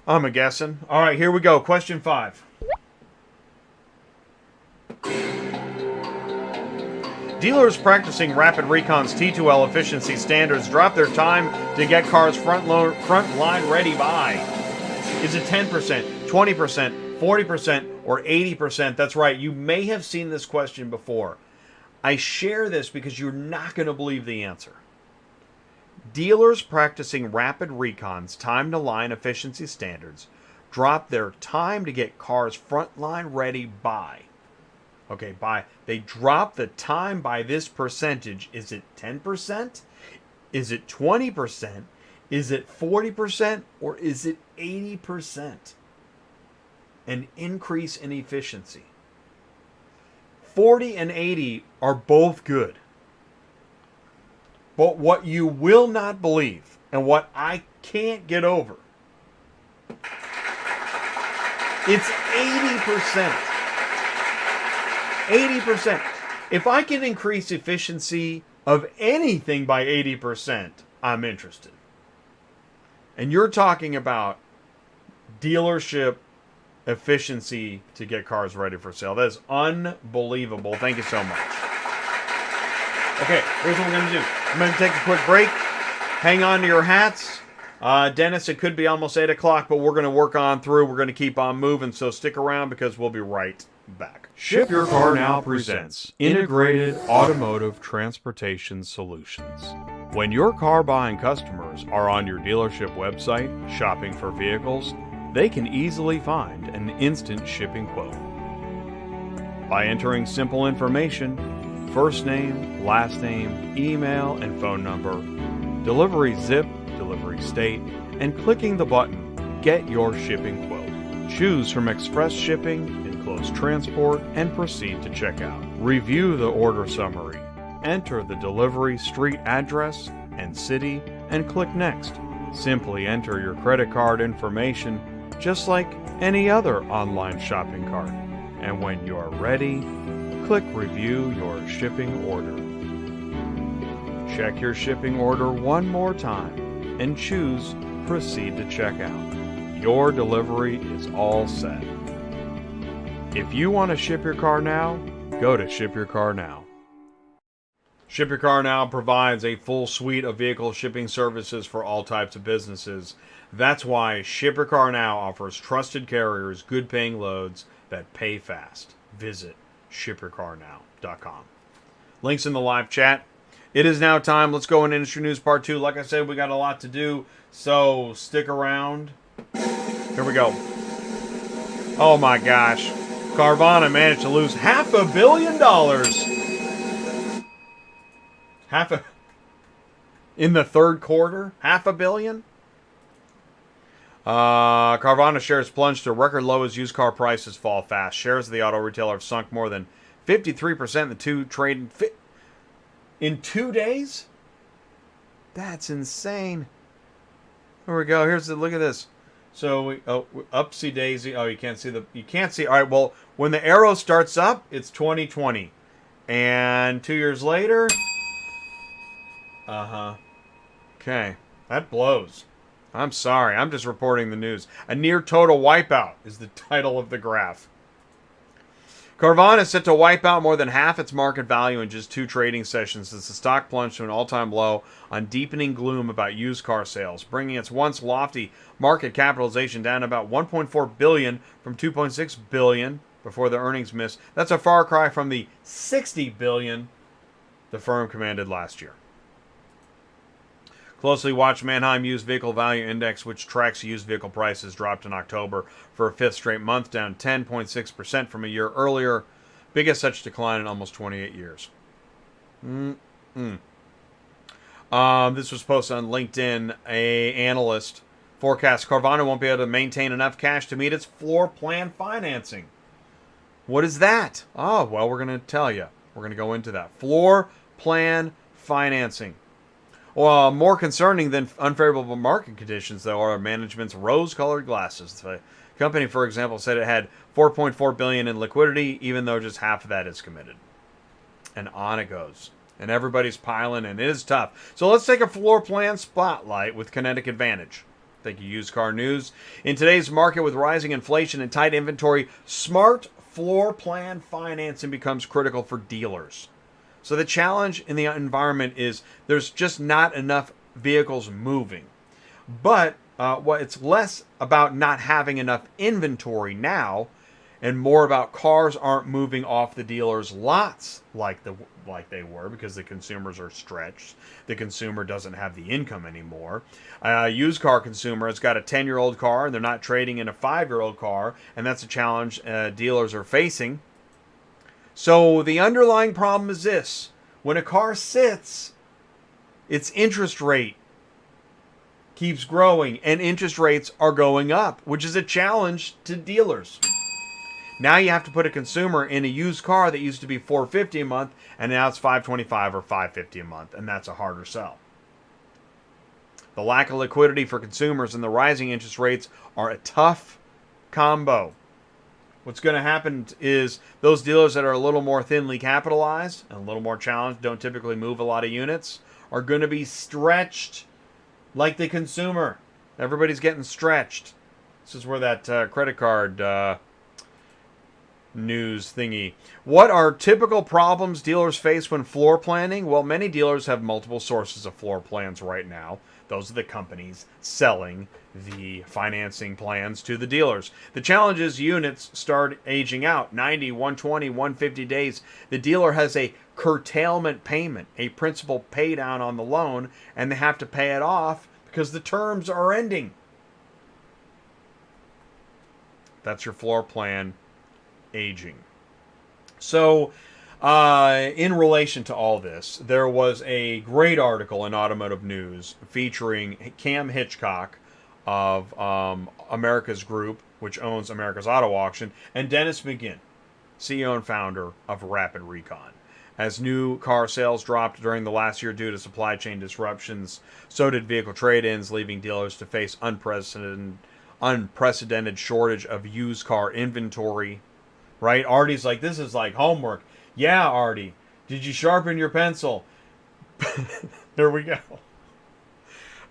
S1: I'm a guessing. All right, here we go. Question 5. Dealers practicing Rapid Recon's T2L efficiency standards drop their time to get cars front line ready by. Is it 10%, 20%, 40%, or 80%? That's right. You may have seen this question before. I share this because you're not going to believe the answer. Dealers practicing Rapid Recon's time-to-line efficiency standards drop their time to get cars frontline ready by. They drop the time by this percentage. Is it 10%? Is it 20%? Is it 40%? Or is it 80%? An increase in efficiency. 40 and 80 are both good. But what you will not believe, and what I can't get over, it's 80%. 80%. If I can increase efficiency of anything by 80%, I'm interested. And you're talking about dealership efficiency to get cars ready for sale. That is unbelievable. Thank you so much. Okay, here's what we're going to do. I'm going to take a quick break. Hang on to your hats. Dennis, it could be almost 8 o'clock, but we're going to work on through. We're going to keep on moving, so stick around because we'll be right back. Ship Your Car Now presents Integrated Automotive Transportation Solutions. When your car buying customers are on your dealership website shopping for vehicles, they can easily find an instant shipping quote. By entering simple information, first name, last name, email, and phone number, delivery zip, delivery state, and clicking the button, Get Your Shipping Quote. Choose from express shipping, enclosed transport, and proceed to checkout. Review the order summary. Enter the delivery street address and city, and click Next. Simply enter your credit card information just like any other online shopping cart. And when you are ready, click Review Your Shipping Order. Check your shipping order one more time and choose Proceed to Checkout. Your delivery is all set. If you want to ship your car now, go to Ship Your Car Now. Ship Your Car Now provides a full suite of vehicle shipping services for all types of businesses. That's why Ship Your Car Now offers trusted carriers, good paying loads that pay fast. Visit shipyourcarnow.com. Links in the live chat. It is now time. Let's go into industry news part 2. Like I said, we got a lot to do, so stick around. Here we go. Oh my gosh. Carvana managed to lose $500 million. In the third quarter? $500 million? Carvana shares plunged to record low as used car prices fall fast. Shares of the auto retailer have sunk more than 53% in the two trading in 2 days? That's insane. Here we go. Here's the look at this. So upsy daisy. Oh, you can't see All right. Well, when the arrow starts up, it's 2020, and 2 years later. Okay, that blows. I'm sorry. I'm just reporting the news. A near total wipeout is the title of the graph. Carvana is set to wipe out more than half its market value in just 2 trading sessions as the stock plunged to an all-time low on deepening gloom about used car sales, bringing its once lofty market capitalization down to about $1.4 billion from $2.6 billion before the earnings miss. That's a far cry from the $60 billion the firm commanded last year. Closely watched Manheim Used Vehicle Value Index, which tracks used vehicle prices, dropped in October for a 5th straight month, down 10.6% from a year earlier. Biggest such decline in almost 28 years. This was posted on LinkedIn. A analyst forecasts Carvana won't be able to maintain enough cash to meet its floor plan financing. What is that? Oh, well, we're going to tell you. We're going to go into that. Floor plan financing. Well, more concerning than unfavorable market conditions, though, are management's rose-colored glasses. The company, for example, said it had $4.4 billion in liquidity, even though just half of that is committed. And on it goes. And everybody's piling, and it is tough. So let's take a floor plan spotlight with Kinetic Advantage. Thank you, Used Car News. In today's market with rising inflation and tight inventory, smart floor plan financing becomes critical for dealers. So the challenge in the environment is there's just not enough vehicles moving. But it's less about not having enough inventory now and more about cars aren't moving off the dealers' lots like they were, because the consumers are stretched. The consumer doesn't have the income anymore. A used car consumer has got a 10-year-old car, and they're not trading in a 5-year-old car, and that's a challenge dealers are facing. So the underlying problem is this. When a car sits, its interest rate keeps growing, and interest rates are going up, which is a challenge to dealers. Now you have to put a consumer in a used car that used to be $450 a month, and now it's $525 or $550 a month, and that's a harder sell. The lack of liquidity for consumers and the rising interest rates are a tough combo. What's going to happen is those dealers that are a little more thinly capitalized and a little more challenged, don't typically move a lot of units, are going to be stretched like the consumer. Everybody's getting stretched. This is where that credit card news thingy. What are typical problems dealers face when floor planning? Well, many dealers have multiple sources of floor plans right now. Those are the companies selling the financing plans to the dealers. The challenge is units start aging out. 90, 120, 150 days. The dealer has a curtailment payment, a principal pay down on the loan, and they have to pay it off because the terms are ending. That's your floor plan aging. So, in relation to all this, there was a great article in Automotive News featuring Cam Hitchcock of America's Group, which owns America's Auto Auction, and Dennis McGinn, CEO and founder of Rapid Recon. As new car sales dropped during the last year due to supply chain disruptions, so did vehicle trade-ins, leaving dealers to face unprecedented shortage of used car inventory. Right? Artie's like, this is like homework. Yeah, Artie. Did you sharpen your pencil? There we go.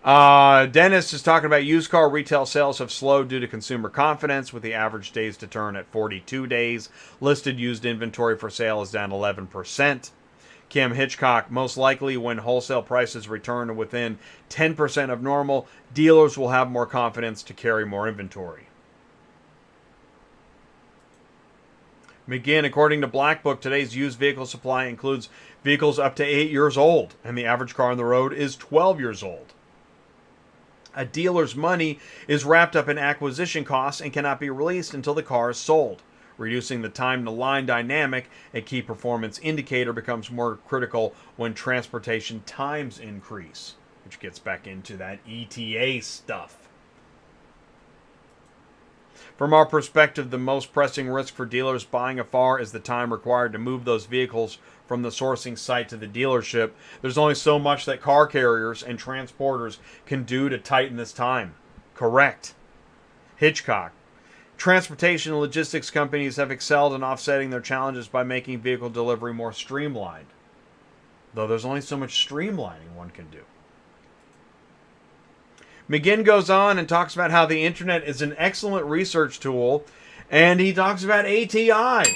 S1: Dennis is talking about used car retail sales have slowed due to consumer confidence, with the average days to turn at 42 days. Listed used inventory for sale is down 11%. Kim Hitchcock, most likely when wholesale prices return to within 10% of normal, dealers will have more confidence to carry more inventory. McGinn, according to Black Book, today's used vehicle supply includes vehicles up to 8 years old, and the average car on the road is 12 years old. A dealer's money is wrapped up in acquisition costs and cannot be released until the car is sold. Reducing the time-to-line dynamic, a key performance indicator, becomes more critical when transportation times increase, which gets back into that ETA stuff. From our perspective, the most pressing risk for dealers buying a FAR is the time required to move those vehicles from the sourcing site to the dealership. There's only so much that car carriers and transporters can do to tighten this time. Correct. Hitchcock. Transportation and logistics companies have excelled in offsetting their challenges by making vehicle delivery more streamlined. Though there's only so much streamlining one can do. McGinn goes on and talks about how the internet is an excellent research tool, and he talks about ATI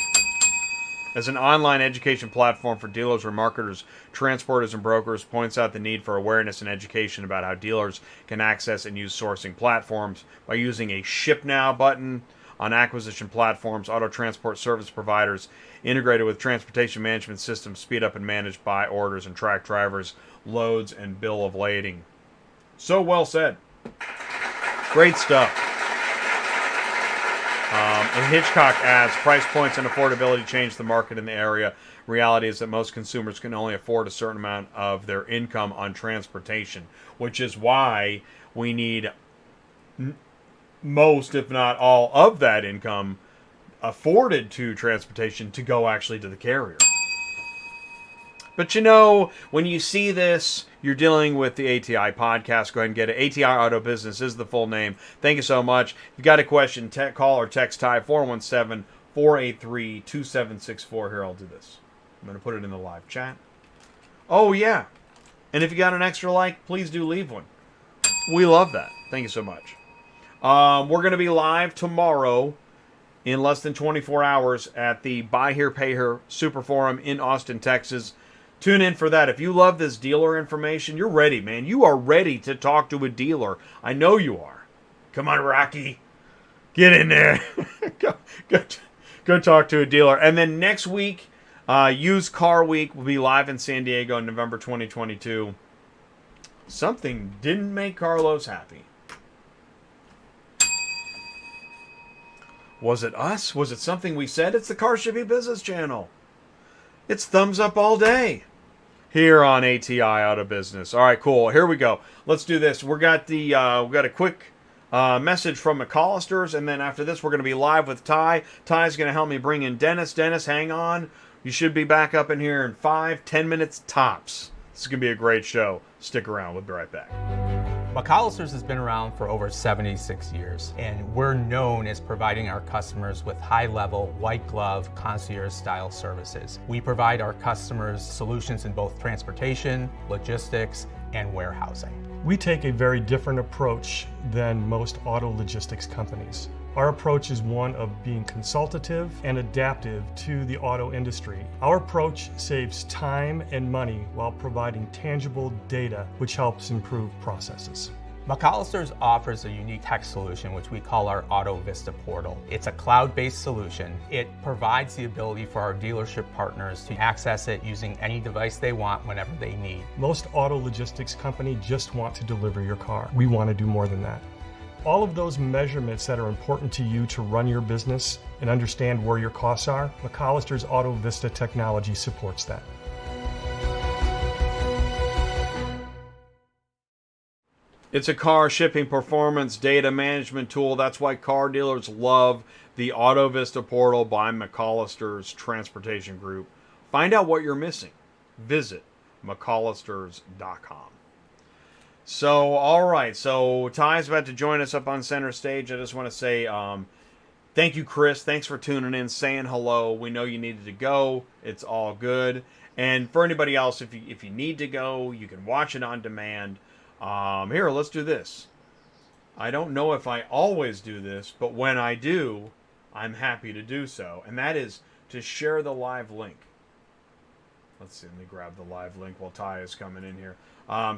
S1: as an online education platform for dealers, remarketers, transporters, and brokers. Points out the need for awareness and education about how dealers can access and use sourcing platforms by using a Ship Now button on acquisition platforms. Auto transport service providers integrated with transportation management systems speed up and manage buy orders and track drivers, loads, and bill of lading. So well said. Great stuff. And Hitchcock adds, price points and affordability change the market in the area. Reality is that most consumers can only afford a certain amount of their income on transportation, which is why we need most, if not all, of that income afforded to transportation to go actually to the carrier. But you know, when you see this, you're dealing with the ATI podcast. Go ahead and get it. ATI Auto Business is the full name. Thank you so much. If you got a question, call or text Ty 417-483-2764. Here, I'll do this. I'm going to put it in the live chat. Oh, yeah. And if you got an extra like, please do leave one. We love that. Thank you so much. We're going to be live tomorrow in less than 24 hours at the Buy Here, Pay Here Super Forum in Austin, Texas. Tune in for that. If you love this dealer information, you're ready, man. You are ready to talk to a dealer. I know you are. Come on, Rocky. Get in there. Go talk to a dealer. And then next week, Used Car Week will be live in San Diego in November 2022. Something didn't make Carlos happy. Was it us? Was it something we said? It's the Car Shipping Business Channel. It's thumbs up all day here on ATI Auto Business. All right, cool. Here we go. Let's do this. We got a quick message from McCollisters, and then after this, we're going to be live with Ty. Ty's going to help me bring in Dennis. Dennis, hang on. You should be back up in here in 5-10 minutes tops. This is going to be a great show. Stick around. We'll be right back.
S7: McCollister's has been around for over 76 years, and we're known as providing our customers with high-level, white-glove, concierge-style services. We provide our customers solutions in both transportation, logistics, and warehousing.
S8: We take a very different approach than most auto logistics companies. Our approach is one of being consultative and adaptive to the auto industry. Our approach saves time and money while providing tangible data, which helps improve processes.
S7: McCollister's offers a unique tech solution, which we call our AutoVista portal. It's a cloud-based solution. It provides the ability for our dealership partners to access it using any device they want whenever they need.
S8: Most auto logistics companies just want to deliver your car. We want to do more than that. All of those measurements that are important to you to run your business and understand where your costs are, McCollister's AutoVista technology supports that.
S1: It's a car shipping performance data management tool. That's why car dealers love the AutoVista portal by McCollister's Transportation Group. Find out what you're missing. Visit McCollisters.com. So, all right. So, Ty's about to join us up on center stage. I just want to say thank you, Chris. Thanks for tuning in, saying hello. We know you needed to go. It's all good. And for anybody else, if you need to go, you can watch it on demand. Here, let's do this. I don't know if I always do this, but when I do, I'm happy to do so. And that is to share the live link. Let's see, let me grab the live link while Ty is coming in here.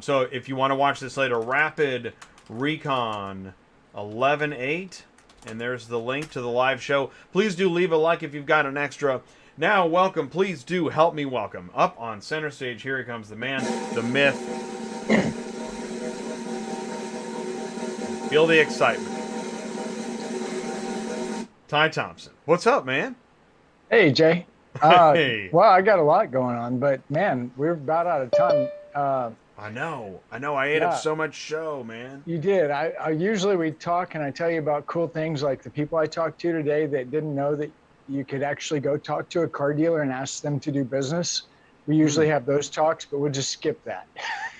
S1: So if you want to watch this later, Rapid Recon 11.8, and there's the link to the live show. Please do leave a like if you've got an extra. Now, welcome. Please do help me welcome up on center stage. Here he comes, the man, the myth. Feel the excitement. Ty Thompson. What's up, man?
S9: Hey, Jay.
S1: Hey.
S9: Well, I got a lot going on, but man, we're about out of time.
S1: I know. I ate up so much show, man.
S9: You did. I usually we talk and I tell you about cool things like the people I talked to today that didn't know that you could actually go talk to a car dealer and ask them to do business. We usually have those talks, but we'll just skip that.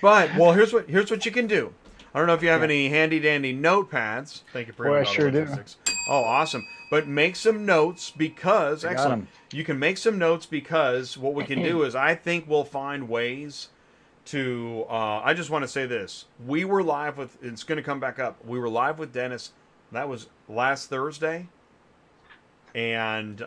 S1: But, well, here's what you can do. I don't know if you have any handy-dandy notepads. Thank you,
S9: Boy, I sure do.
S1: Oh, awesome. But make some notes because, excellent. You can make some notes because what we can do is I think we'll find ways to, I just want to say this. We were live with, it's going to come back up. We were live with Dennis. That was last Thursday. And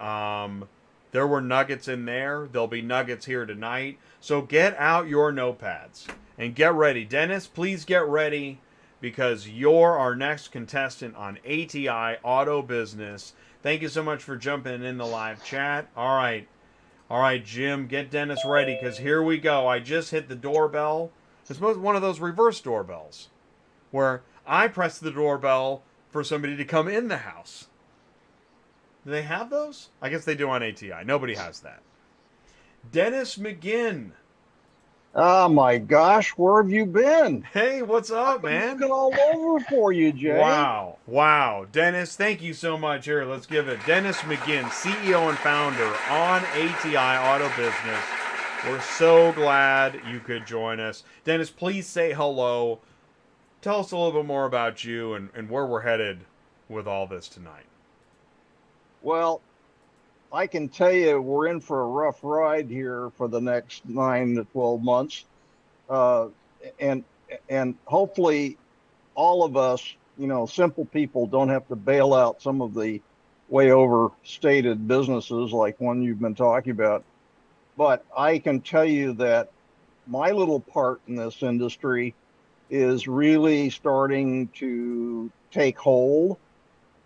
S1: there were nuggets in there. There'll be nuggets here tonight. So get out your notepads and get ready. Dennis, please get ready because you're our next contestant on ATI Auto Business. Thank you so much for jumping in the live chat. All right, Jim, get Dennis ready because here we go. I just hit the doorbell. It's one of those reverse doorbells where I press the doorbell for somebody to come in the house. Do they have those? I guess they do on ATI. Nobody has that. Dennis McGinn.
S10: Oh my gosh, where have you been?
S1: Hey, what's up, man?
S10: Looking all over for you, Jay.
S1: Wow. Dennis, thank you so much. Here, let's give it. Dennis McGinn, CEO and founder on ATI Auto Business. We're so glad you could join us. Dennis, please say hello. Tell us a little bit more about you and where we're headed with all this tonight.
S10: Well, I can tell you we're in for a rough ride here for the next 9 to 12 months. And hopefully all of us, simple people don't have to bail out some of the way overstated businesses like one you've been talking about. But I can tell you that my little part in this industry is really starting to take hold.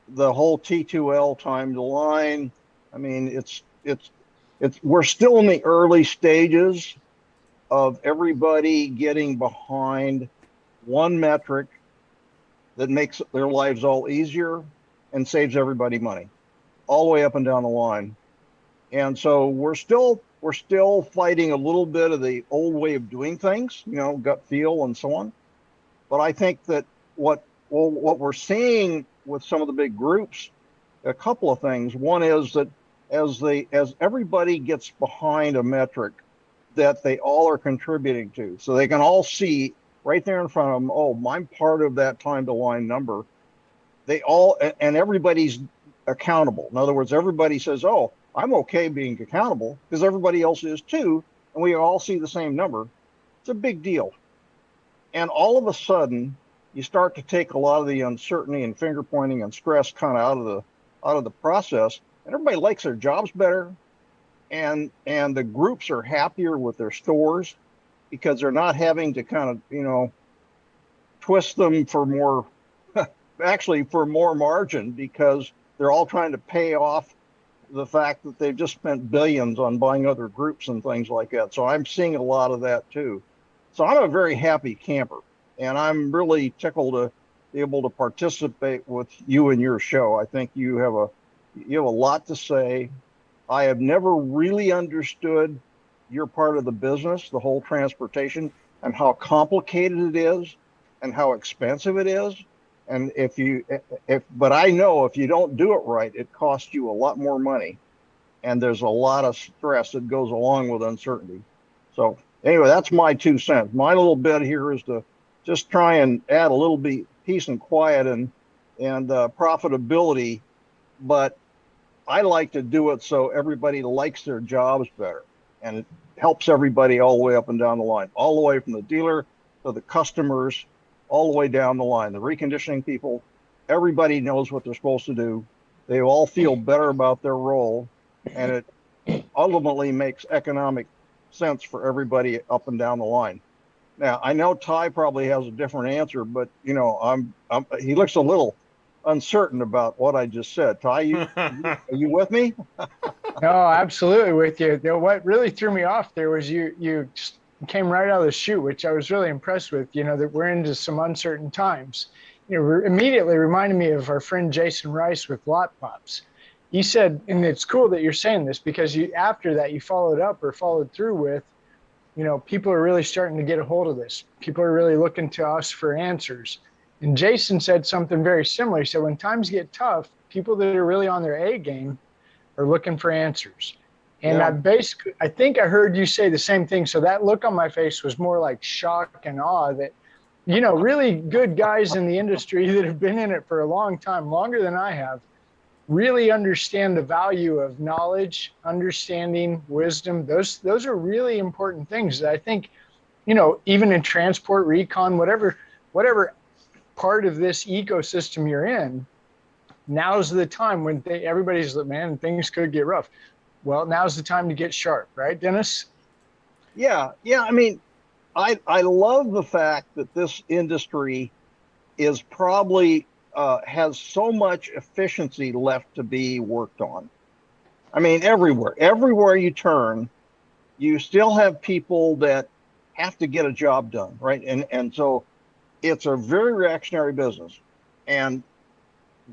S10: The whole T2L time to line, I mean, we're still in the early stages of everybody getting behind one metric that makes their lives all easier and saves everybody money, all the way up and down the line. And so we're still fighting a little bit of the old way of doing things, gut feel and so on. But I think that what we're seeing with some of the big groups, a couple of things. One is that as everybody gets behind a metric that they all are contributing to, so they can all see right there in front of them, oh, I'm part of that time to line number. And everybody's accountable. In other words, everybody says, oh, I'm okay being accountable because everybody else is too, and we all see the same number. It's a big deal. And all of a sudden, you start to take a lot of the uncertainty and finger pointing and stress kind of out of the process, and everybody likes their jobs better, and the groups are happier with their stores because they're not having to kind of twist them for more, actually for more margin, because they're all trying to pay off the fact that they've just spent billions on buying other groups and things like that. So I'm seeing a lot of that too. So I'm a very happy camper, and I'm really tickled to be able to participate with you and your show. I think you have a lot to say. I have never really understood your part of the business, the whole transportation, and how complicated it is and how expensive it is. And but I know if you don't do it right, it costs you a lot more money, and there's a lot of stress that goes along with uncertainty. So anyway, that's my 2 cents. My little bit here is to just try and add a little bit peace and quiet and profitability, but I like to do it so everybody likes their jobs better, and it helps everybody all the way up and down the line, all the way from the dealer to the customers, all the way down the line. The reconditioning people, everybody knows what they're supposed to do. They all feel better about their role, and it ultimately makes economic sense for everybody up and down the line. Now, I know Ty probably has a different answer, but he looks a little uncertain about what I just said. Ty, are you with me?
S9: No, absolutely with you. What really threw me off there was you came right out of the chute, which I was really impressed with, that we're into some uncertain times. Immediately reminded me of our friend Jason Rice with Lot Pops. He said, and it's cool that you're saying this because after that you followed through with, people are really starting to get a hold of this. People are really looking to us for answers. And Jason said something very similar. He said, when times get tough, people that are really on their A game are looking for answers. And yeah. I think I heard you say the same thing. So that look on my face was more like shock and awe that, really good guys in the industry that have been in it for a long time, longer than I have, really understand the value of knowledge, understanding, wisdom. Those are really important things that I think, even in transport, recon, whatever part of this ecosystem you're in, now's the time when everybody's like, man, things could get rough. Well, now's the time to get sharp, right, Dennis?
S10: Yeah. I mean, I love the fact that this industry is probably has so much efficiency left to be worked on. I mean, everywhere you turn, you still have people that have to get a job done, right? And so it's a very reactionary business. And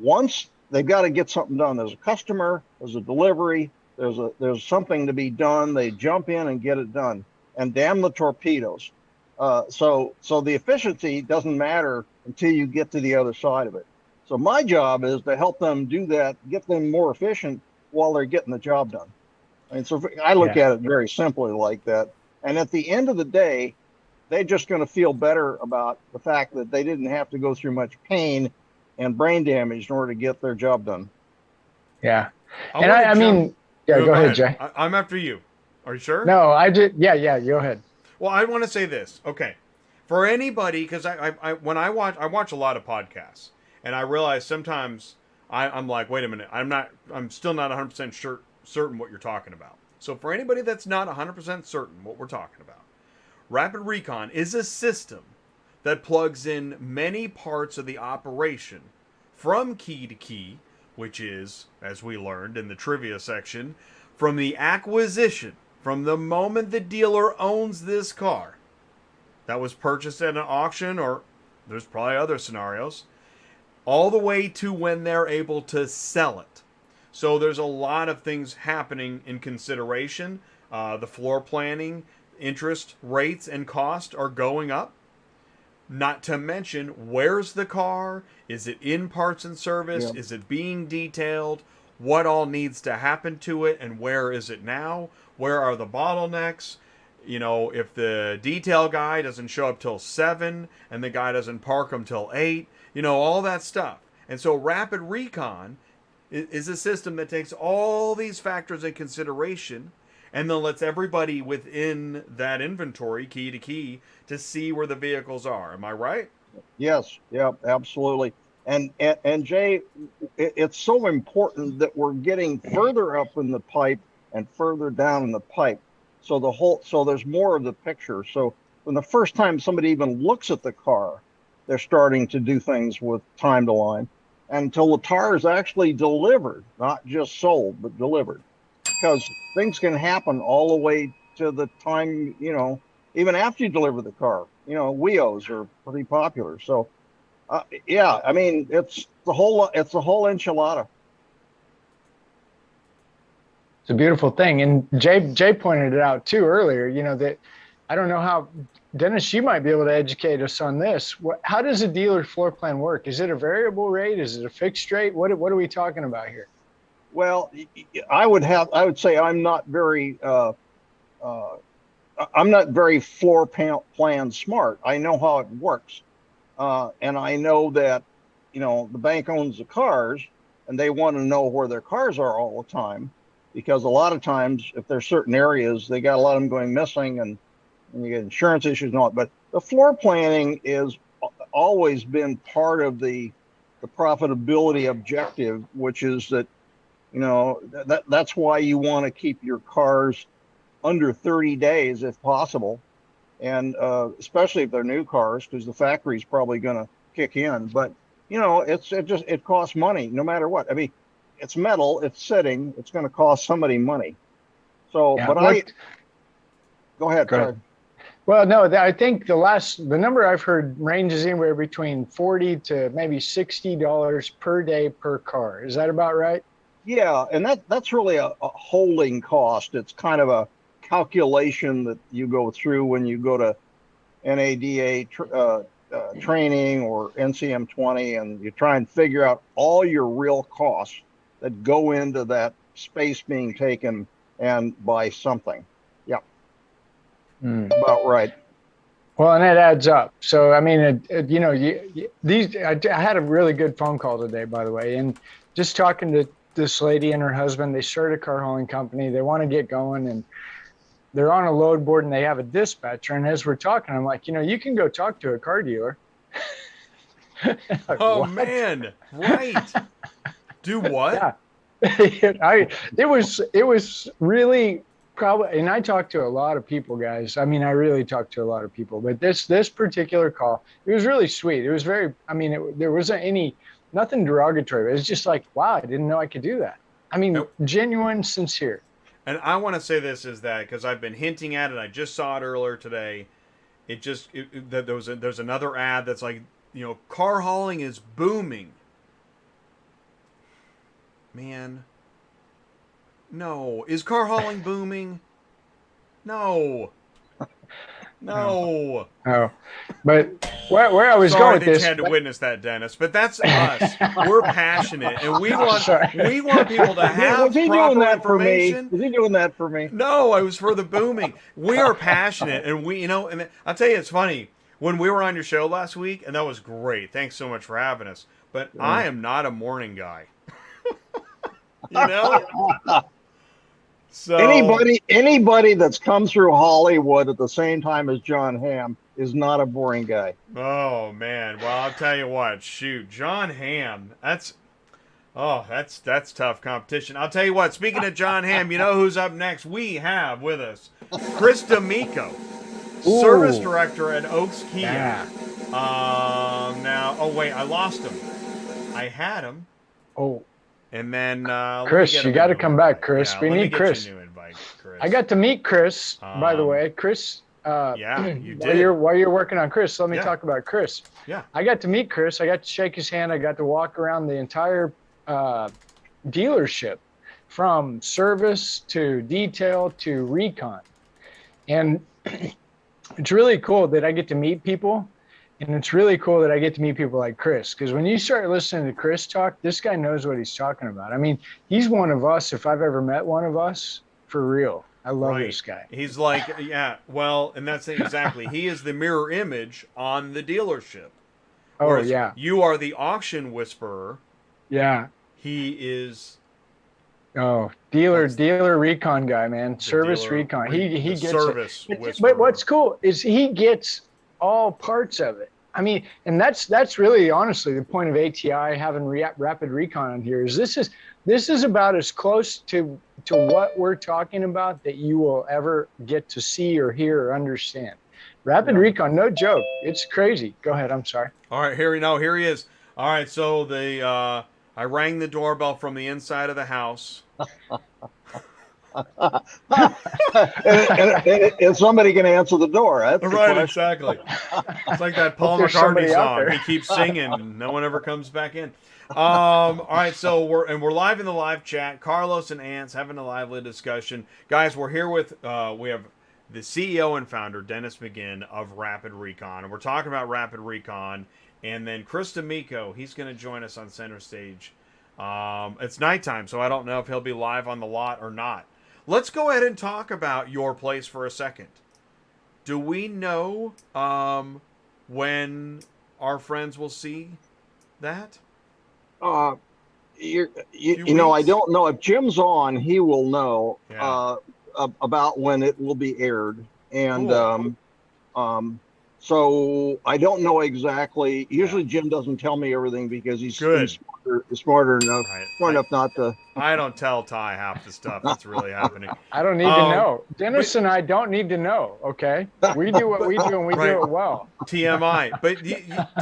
S10: once they've got to get something done, there's a customer, there's a delivery, there's something to be done, they jump in and get it done. And damn the torpedoes. So the efficiency doesn't matter until you get to the other side of it. So my job is to help them do that, get them more efficient while they're getting the job done. And so I look at it very simply like that. And at the end of the day, they're just going to feel better about the fact that they didn't have to go through much pain and brain damage in order to get their job done.
S9: Yeah. I mean, go ahead, Jay.
S1: I'm after you. Are you sure?
S9: No, I did. Yeah, go ahead.
S1: Well, I want to say this. Okay. For anybody, because when I watch a lot of podcasts, and I realize sometimes I'm like, wait a minute, I'm still not 100% certain what you're talking about. So for anybody that's not 100% certain what we're talking about, Rapid Recon is a system that plugs in many parts of the operation from key to key which is, as we learned in the trivia section, from the acquisition, from the moment the dealer owns this car that was purchased at an auction, or there's probably other scenarios, all the way to when they're able to sell it. So there's a lot of things happening in consideration. The floor planning, interest rates, and cost are going up. Not to mention, where's the car? Is it in parts and service?
S10: Yep.
S1: Is it being detailed? What all needs to happen to it, and where is it now? Where are the bottlenecks? You know, if the detail guy doesn't show up till 7 and the guy doesn't park them till 8, you know, all that stuff. And so Rapid Recon is a system that takes all these factors in consideration and then lets everybody within that inventory, key to key, to see where the vehicles are. Am I right?
S10: Yes, yeah, absolutely. And Jay, it's so important that we're getting further up in the pipe and further down in the pipe. So there's more of the picture. So when the first time somebody even looks at the car, they're starting to do things with time to line until the car is actually delivered, not just sold, but delivered. Because things can happen all the way to the time, you know, even after you deliver the car. You know, WIOs are pretty popular. So, yeah, I mean, it's the whole enchilada.
S9: It's a beautiful thing. And Jay pointed it out too earlier, you know, that I don't know how, Dennis, you might be able to educate us on this. How does a dealer floor plan work? Is it a variable rate? Is it a fixed rate? What are we talking about here?
S10: Well, I would say I'm not very floor plan smart. I know how it works. And I know that, you know, the bank owns the cars and they want to know where their cars are all the time, because a lot of times if there's certain areas, they got a lot of them going missing and you get insurance issues and all that. But the floor planning is always been part of the profitability objective, which is that, you know, that's why you want to keep your cars under 30 days if possible. And especially if they're new cars, because the factory's probably going to kick in. But, you know, it costs money no matter what. I mean, it's metal, it's sitting, it's going to cost somebody money. So, yeah, but go ahead.
S9: Well, no, I think the number I've heard ranges anywhere between $40 to maybe $60 per day per car. Is that about right?
S10: Yeah, and that's really a holding cost. It's kind of a calculation that you go through when you go to NADA training or NCM 20, and you try and figure out all your real costs that go into that space being taken and buy something. Yeah, about right.
S9: Well, and it adds up. So, I mean, you know, I had a really good phone call today, by the way, and just talking to this lady and her husband. They started a car hauling company. They want to get going, and they're on a load board and they have a dispatcher. And as we're talking, I'm like, you know, you can go talk to a car dealer.
S1: Like, oh, what? Man. Right. Do what?
S9: Yeah. It was really probably, and I talked to a lot of people, guys. I mean, I really talked to a lot of people, but this particular call, it was really sweet. It was very, I mean, there wasn't nothing derogatory. It was just like, wow, I didn't know I could do that. I mean, genuine, sincere.
S1: And I want to say this is that because I've been hinting at it. I just saw it earlier today. There's another ad that's like, you know, car hauling is booming. Man. No. Is car hauling booming? No. No.
S9: Oh. But where I was
S1: Sorry
S9: going with this.
S1: Sorry that you had to witness that, Dennis. But that's us. We're passionate, and we want people to have proper information.
S10: Was he doing that for me?
S1: No, I was for the booming. We are passionate, and and I'll tell you, it's funny. When we were on your show last week, and that was great. Thanks so much for having us. But I am not a morning guy. You know? So
S10: anybody that's come through Hollywood at the same time as John Hamm is not a boring guy.
S1: Oh man, well I'll tell you what, shoot, John Hamm, that's tough competition. I'll tell you what, speaking of John Hamm, you know who's up next? We have with us Chris Damico, service director at Oaks Kia.
S9: Yeah.
S1: Now, oh wait, I lost him. I had him.
S9: Oh.
S1: And then
S9: Chris, you got to come back, Chris.
S1: Yeah,
S9: we need Chris.
S1: You a new invite, Chris.
S9: I got to meet Chris, by the way. Chris.
S1: Yeah, you did.
S9: While you're working on Chris, let me talk about Chris.
S1: Yeah.
S9: I got to meet Chris. I got to shake his hand. I got to walk around the entire dealership, from service to detail to recon. And it's really cool that I get to meet people. And it's really cool that I get to meet people like Chris, because when you start listening to Chris talk, this guy knows what he's talking about. I mean, he's one of us, if I've ever met one of us, for real. I love this guy.
S1: He's like, yeah, well, and that's it exactly. He is the mirror image on the dealership. Whereas
S9: yeah.
S1: You are the auction whisperer.
S9: Yeah.
S1: He is.
S9: Oh, dealer recon guy, man. Service recon. He gets
S1: service
S9: it. But what's cool is he gets all parts of it. I mean, and that's really honestly the point of ATI having Rapid Recon on here. Is this is about as close to what we're talking about that you will ever get to see or hear or understand. Rapid Recon, no joke. It's crazy. Go ahead. I'm sorry.
S1: All right, here he is. All right, so I rang the doorbell from the inside of the house.
S10: Is somebody going to answer the door? That's
S1: right, exactly. It's like that Paul McCartney song. He keeps singing, no one ever comes back in. All right, so we're live in the live chat. Carlos and Ants having a lively discussion, guys. We're here with we have the CEO and founder Dennis McGinn of Rapid Recon, and we're talking about Rapid Recon. And then Chris Damico, he's going to join us on center stage. It's nighttime, so I don't know if he'll be live on the lot or not. Let's go ahead and talk about your place for a second. Do we know when our friends will see that?
S10: You know, I don't know. If Jim's on, he will know about when it will be aired. And
S1: cool.
S10: So I don't know exactly. Usually Jim doesn't tell me everything because he's smarter enough not to.
S1: I don't tell Ty half the stuff that's really happening.
S9: I don't need to know. Dennis and I don't need to know, okay? We do what we do, and we do it well.
S1: TMI. But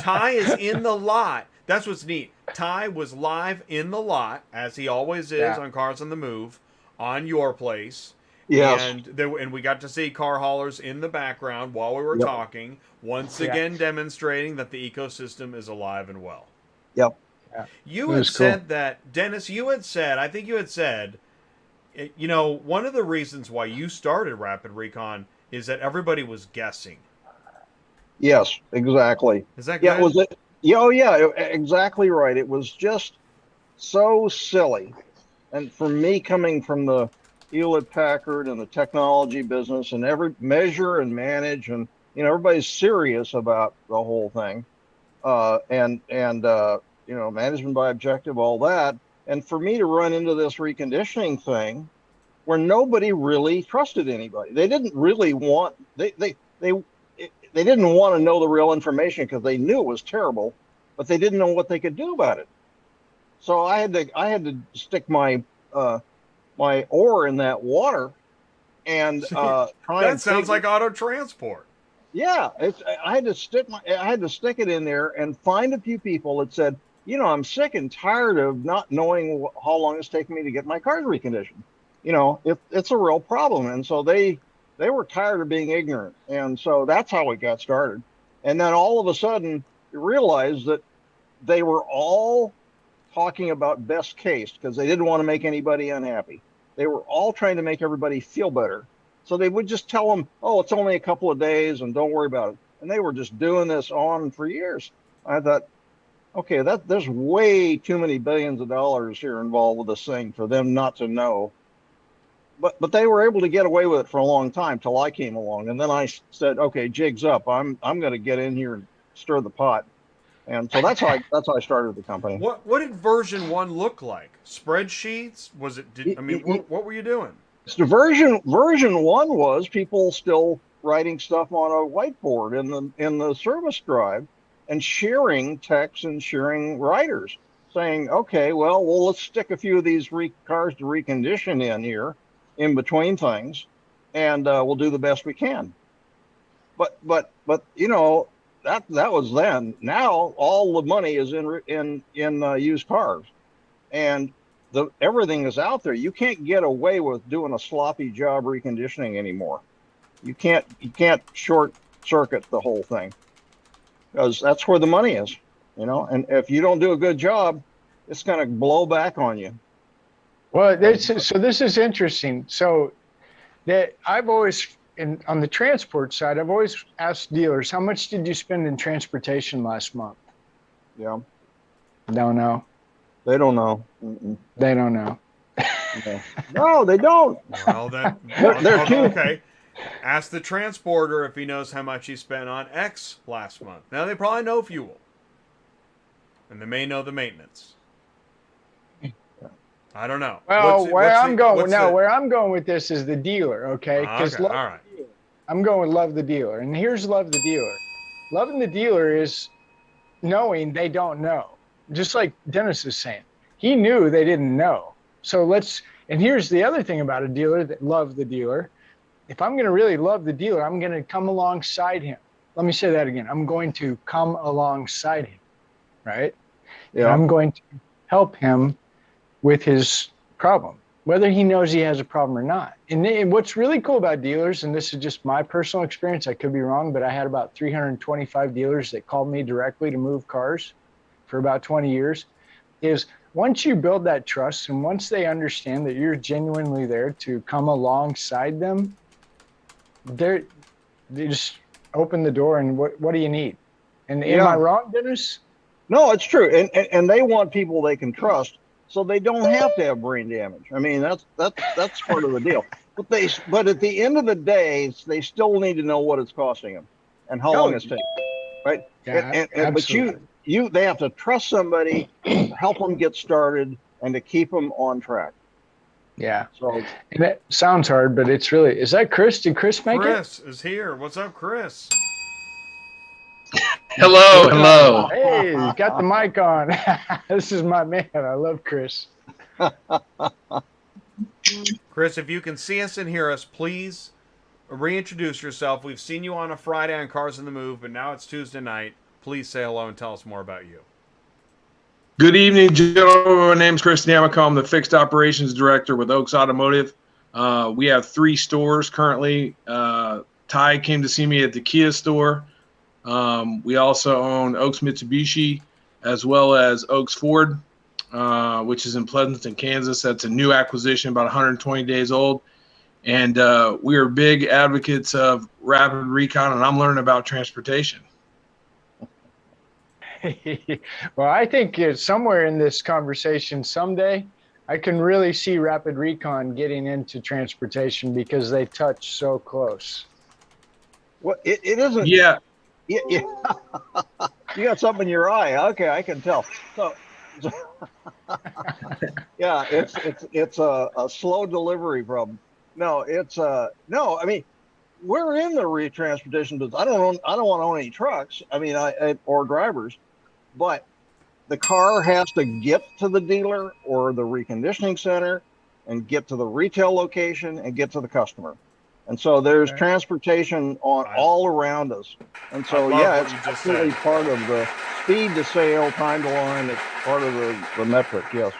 S1: Ty is in the lot. That's what's neat. Ty was live in the lot, as he always is on Cars on the Move, on your place.
S10: Yes.
S1: And we got to see car haulers in the background while we were talking, once again demonstrating that the ecosystem is alive and well.
S10: Yep.
S9: Yeah.
S1: You had said that, Dennis, I think you had said, you know, one of the reasons why you started Rapid Recon is that everybody was guessing.
S10: Yes, exactly.
S1: Is that good?
S10: Exactly right. It was just so silly. And for me, coming from the Hewlett Packard and the technology business, and every measure and manage, and everybody's serious about the whole thing, and management by objective, all that. And for me to run into this reconditioning thing, where nobody really trusted anybody, they didn't really want they didn't want to know the real information because they knew it was terrible, but they didn't know what they could do about it. So I had to stick my oar in that water and try.
S1: That sounds like auto transport.
S10: Yeah, I had to stick it in there and find a few people that said, I'm sick and tired of not knowing how long it's taking me to get my cars reconditioned. It's a real problem, and so they were tired of being ignorant, and so that's how it got started. And then all of a sudden, you realize that they were all talking about best case because they didn't want to make anybody unhappy. They were all trying to make everybody feel better. So they would just tell them, oh, it's only a couple of days and don't worry about it. And they were just doing this on for years. I thought, okay, there's way too many billions of dollars here involved with this thing for them not to know. But they were able to get away with it for a long time till I came along. And then I said, okay, jig's up. I'm going to get in here and stir the pot. And so that's how I started the company.
S1: What did version 1 look like? Spreadsheets? Was it? What were you doing?
S10: So version 1 was people still writing stuff on a whiteboard in the service drive and sharing texts and sharing writers, saying, okay, well, let's stick a few of these cars to recondition in here, in between things, and we'll do the best we can. But that was then. Now all the money is in used cars, and everything is out there. You can't get away with doing a sloppy job reconditioning anymore. You can't short circuit the whole thing, because that's where the money is, you know. And if you don't do a good job, it's going to blow back on you.
S9: Well, this is interesting. So that I've always, on the transport side, I've always asked dealers, how much did you spend in transportation last month?
S10: Yeah.
S9: Don't know.
S10: They don't know.
S9: They don't know.
S10: No, they don't.
S1: Well, then,
S10: They're too.
S1: okay. Ask the transporter if he knows how much he spent on X last month. Now, they probably know fuel. And they may know the maintenance. I don't know.
S9: Well, where I'm going with this is the dealer, okay? Because
S1: all right.
S9: I'm going with love the dealer. And here's love the dealer. Loving the dealer is knowing they don't know. Just like Dennis is saying. He knew they didn't know. So and here's the other thing about a dealer that love the dealer. If I'm going to really love the dealer, I'm going to come alongside him. Let me say that again. I'm going to come alongside him, right?
S10: Yeah.
S9: And I'm going to help him with his problem, whether he knows he has a problem or not. And what's really cool about dealers, and this is just my personal experience, I could be wrong, but I had about 325 dealers that called me directly to move cars for about 20 years, is once you build that trust and once they understand that you're genuinely there to come alongside them, they just open the door and what do you need? And am I wrong, Dennis?
S10: No, it's true. And they want people they can trust, so they don't have to have brain damage. I mean, that's part of the deal. But at the end of the day, they still need to know what it's costing them and how long it's taking, right?
S9: Yeah,
S10: but they have to trust somebody to help them get started and to keep them on track.
S9: Yeah.
S10: So,
S9: and that sounds hard, but it's really, is that Chris? Did Chris make it?
S1: Chris is here. What's up, Chris?
S11: Hello.
S9: Hey, he's got the mic on. This is my man. I love Chris.
S1: Chris, if you can see us and hear us, please reintroduce yourself. We've seen you on a Friday on Cars on the Move, but now it's Tuesday night. Please say hello and tell us more about you.
S11: Good evening, gentlemen. My name's Chris Damico. I'm the Fixed Operations Director with Oaks Automotive. We have 3 stores currently. Ty came to see me at the Kia store. We also own Oaks Mitsubishi as well as Oaks Ford, which is in Pleasanton, Kansas. That's a new acquisition, about 120 days old. And we are big advocates of Rapid Recon, and I'm learning about transportation.
S9: Well, I think somewhere in this conversation someday, I can really see Rapid Recon getting into transportation because they touch so close.
S10: Well, it isn't.
S11: Yeah.
S10: Yeah. You got something in your eye. Okay, I can tell. So yeah, it's a slow delivery problem. No, no. I mean, we're in the retransportation business. I don't want to own any trucks. I mean, or drivers, but the car has to get to the dealer or the reconditioning center and get to the retail location and get to the customer. And so there's transportation all around us. And so, yeah, it's absolutely part of the speed to sale, time to line. It's part of the metric, yes.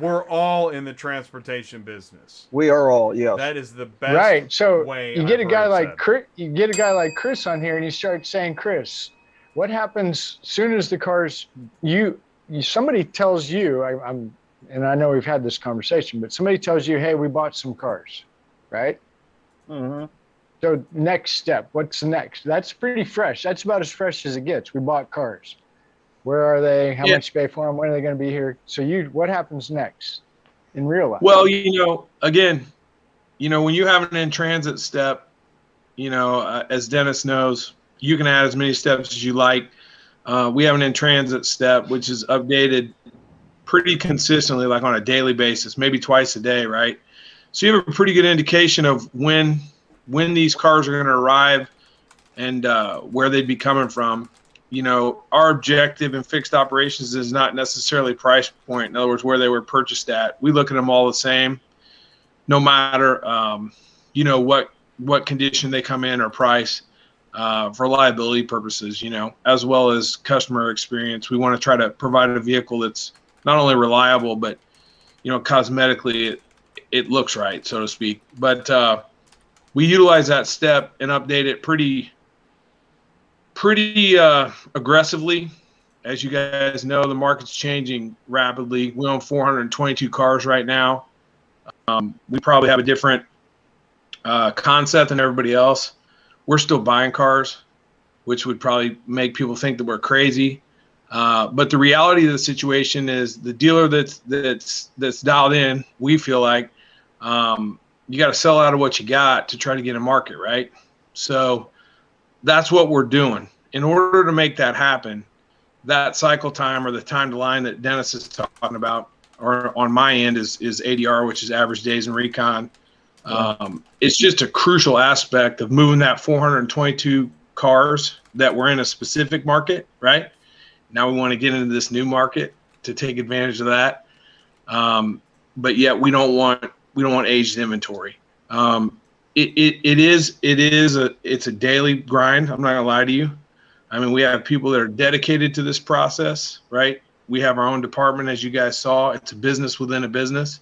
S1: We're all in the transportation business.
S10: We are all, yes.
S1: That is the best way.
S9: You get a guy like Chris on here and you start saying, Chris, what happens soon as the cars, somebody tells you, and I know we've had this conversation, but somebody tells you, hey, we bought some cars, right?
S10: Mm-hmm.
S9: So next step, what's the next? That's pretty fresh. That's about as fresh as it gets. We bought cars. Where are they? How much you pay for them? When are they going to be here? So what happens next in real life?
S11: Well, again, when you have an in-transit step, as Dennis knows, you can add as many steps as you like. We have an in-transit step, which is updated pretty consistently, like on a daily basis, maybe twice a day, right? So you have a pretty good indication of when these cars are going to arrive and where they'd be coming from. Our objective in fixed operations is not necessarily price point. In other words, where they were purchased at. We look at them all the same, no matter what condition they come in or price, for liability purposes. As well as customer experience. We want to try to provide a vehicle that's not only reliable but cosmetically it looks right, so to speak. But we utilize that step and update it pretty aggressively. As you guys know, the market's changing rapidly. We own 422 cars right now. We probably have a different concept than everybody else. We're still buying cars, which would probably make people think that we're crazy. But the reality of the situation is the dealer that's dialed in, we feel like you got to sell out of what you got to try to get a market, right? So that's what we're doing. In order to make that happen, that cycle time or the time to line that Dennis is talking about, or on my end is ADR, which is average days in recon. It's just a crucial aspect of moving that 422 cars that were in a specific market, right? Now we want to get into this new market to take advantage of that. But yet we don't want aged inventory. It's a daily grind. I'm not gonna lie to you. I mean, we have people that are dedicated to this process, right? We have our own department, as you guys saw. It's a business within a business.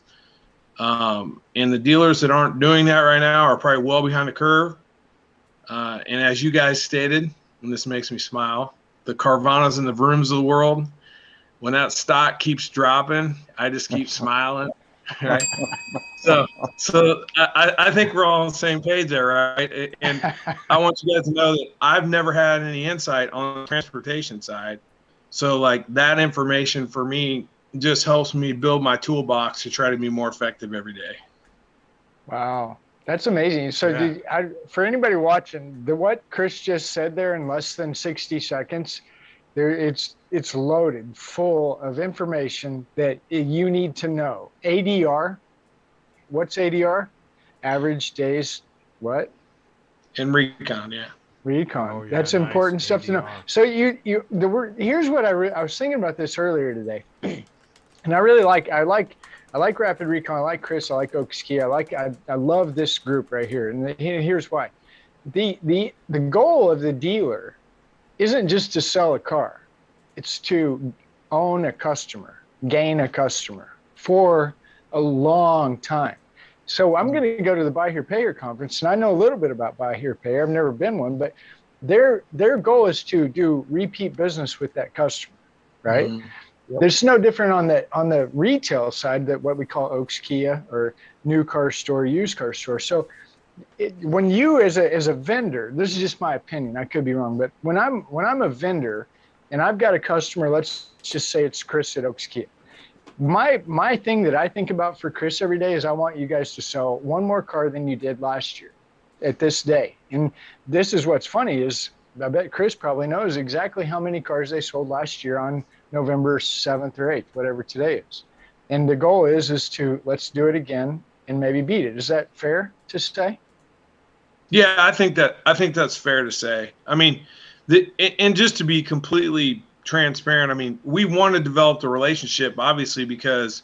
S11: And the dealers that aren't doing that right now are probably well behind the curve. And as you guys stated, and this makes me smile, the Carvanas and the Vrooms of the world, when that stock keeps dropping, I just keep smiling, right? So I think we're all on the same page there, right? And I want you guys to know that I've never had any insight on the transportation side. So like that information for me just helps me build my toolbox to try to be more effective every day.
S9: Wow. That's amazing. So for anybody watching, what Chris just said there in less than 60 seconds, it's loaded full of information that you need to know. ADR, what's ADR? Average days, what?
S11: In recon, yeah.
S9: Recon.
S1: Oh, yeah,
S9: That's
S1: nice.
S9: important stuff to know.
S1: ADR.
S9: So here's what I was thinking about this earlier today, and I like Rapid Recon. I like Chris. I like Oaks Key. I love this group right here, and here's why. The goal of the dealer isn't just to sell a car; it's to own a customer, gain a customer for a long time. So I'm going to go to the Buy Here Pay Here conference, and I know a little bit about Buy Here Pay Here. I've never been one, but their goal is to do repeat business with that customer, right?
S11: Mm-hmm.
S9: Yep. There's no different on the retail side, that what we call Oaks Kia or new car store, used car store. So when you as a vendor, this is just my opinion, I could be wrong, but when I'm a vendor and I've got a customer, let's just say it's Chris at Oaks Kia. My thing that I think about for Chris every day is I want you guys to sell one more car than you did last year at this day. And this is what's funny is I bet Chris probably knows exactly how many cars they sold last year on November 7th or 8th, whatever today is. And the goal is to let's do it again and maybe beat it. Is that fair to say?
S11: Yeah, I think that's fair to say. I mean, and just to be completely transparent, I mean, we want to develop the relationship, obviously, because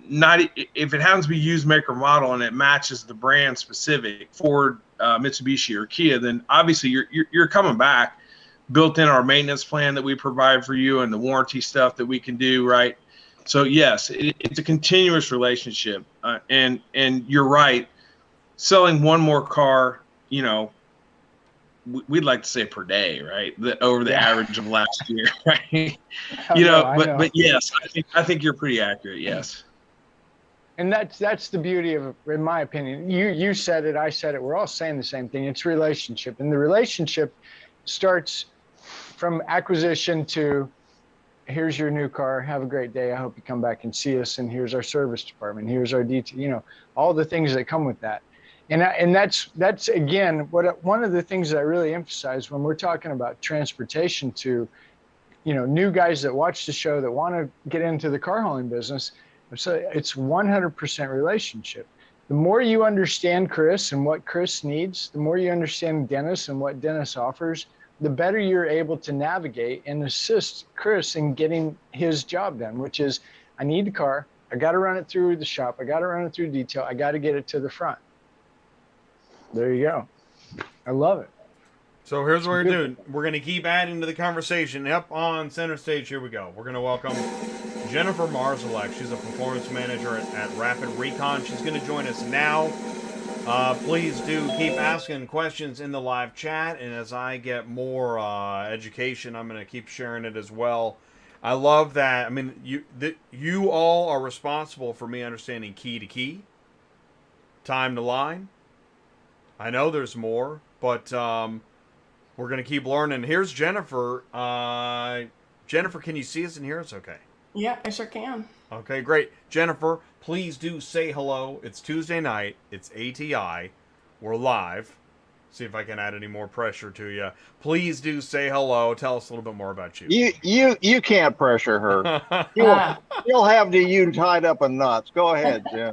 S11: if it happens to be used maker model and it matches the brand specific Ford, Mitsubishi, or Kia, then obviously you're coming back. Built in our maintenance plan that we provide for you and the warranty stuff that we can do, right? So yes, it's a continuous relationship, and you're right. Selling one more car, we'd like to say per day, right? Over the average of last year, right? But yes, I think you're pretty accurate. Yes.
S9: And that's the beauty of, in my opinion, you said it, I said it, we're all saying the same thing. It's relationship, and the relationship starts from acquisition to here's your new car, have a great day, I hope you come back and see us, and here's our service department, here's our detail, all the things that come with that. And that's again one of the things that I really emphasize when we're talking about transportation to new guys that watch the show that want to get into the car hauling business. So it's 100% relationship. The more you understand Chris and what Chris needs, the more you understand Dennis and what Dennis offers, the better you're able to navigate and assist Chris in getting his job done, which is, I need the car, I got to run it through the shop, I got to run it through detail, I got to get it to the front. There you go. I love it.
S1: So here's what we're doing. We're going to keep adding to the conversation. Up on center stage, here we go. We're going to welcome Jennifer Marszalek. She's a performance manager at Rapid Recon. She's going to join us now. Please do keep asking questions in the live chat, and as I get more education, I'm going to keep sharing it as well. I love that. I mean, you all are responsible for me understanding key to key, time to line. I know there's more, but we're going to keep learning. Here's Jennifer. Jennifer, can you see us and hear us okay?
S12: Yeah, I sure can.
S1: Okay, great. Jennifer, please do say hello. It's Tuesday night. It's ATI. We're live. See if I can add any more pressure to you. Please do say hello. Tell us a little bit more about you.
S10: You can't pressure her. You'll have you tied up in knots. Go ahead, Jen.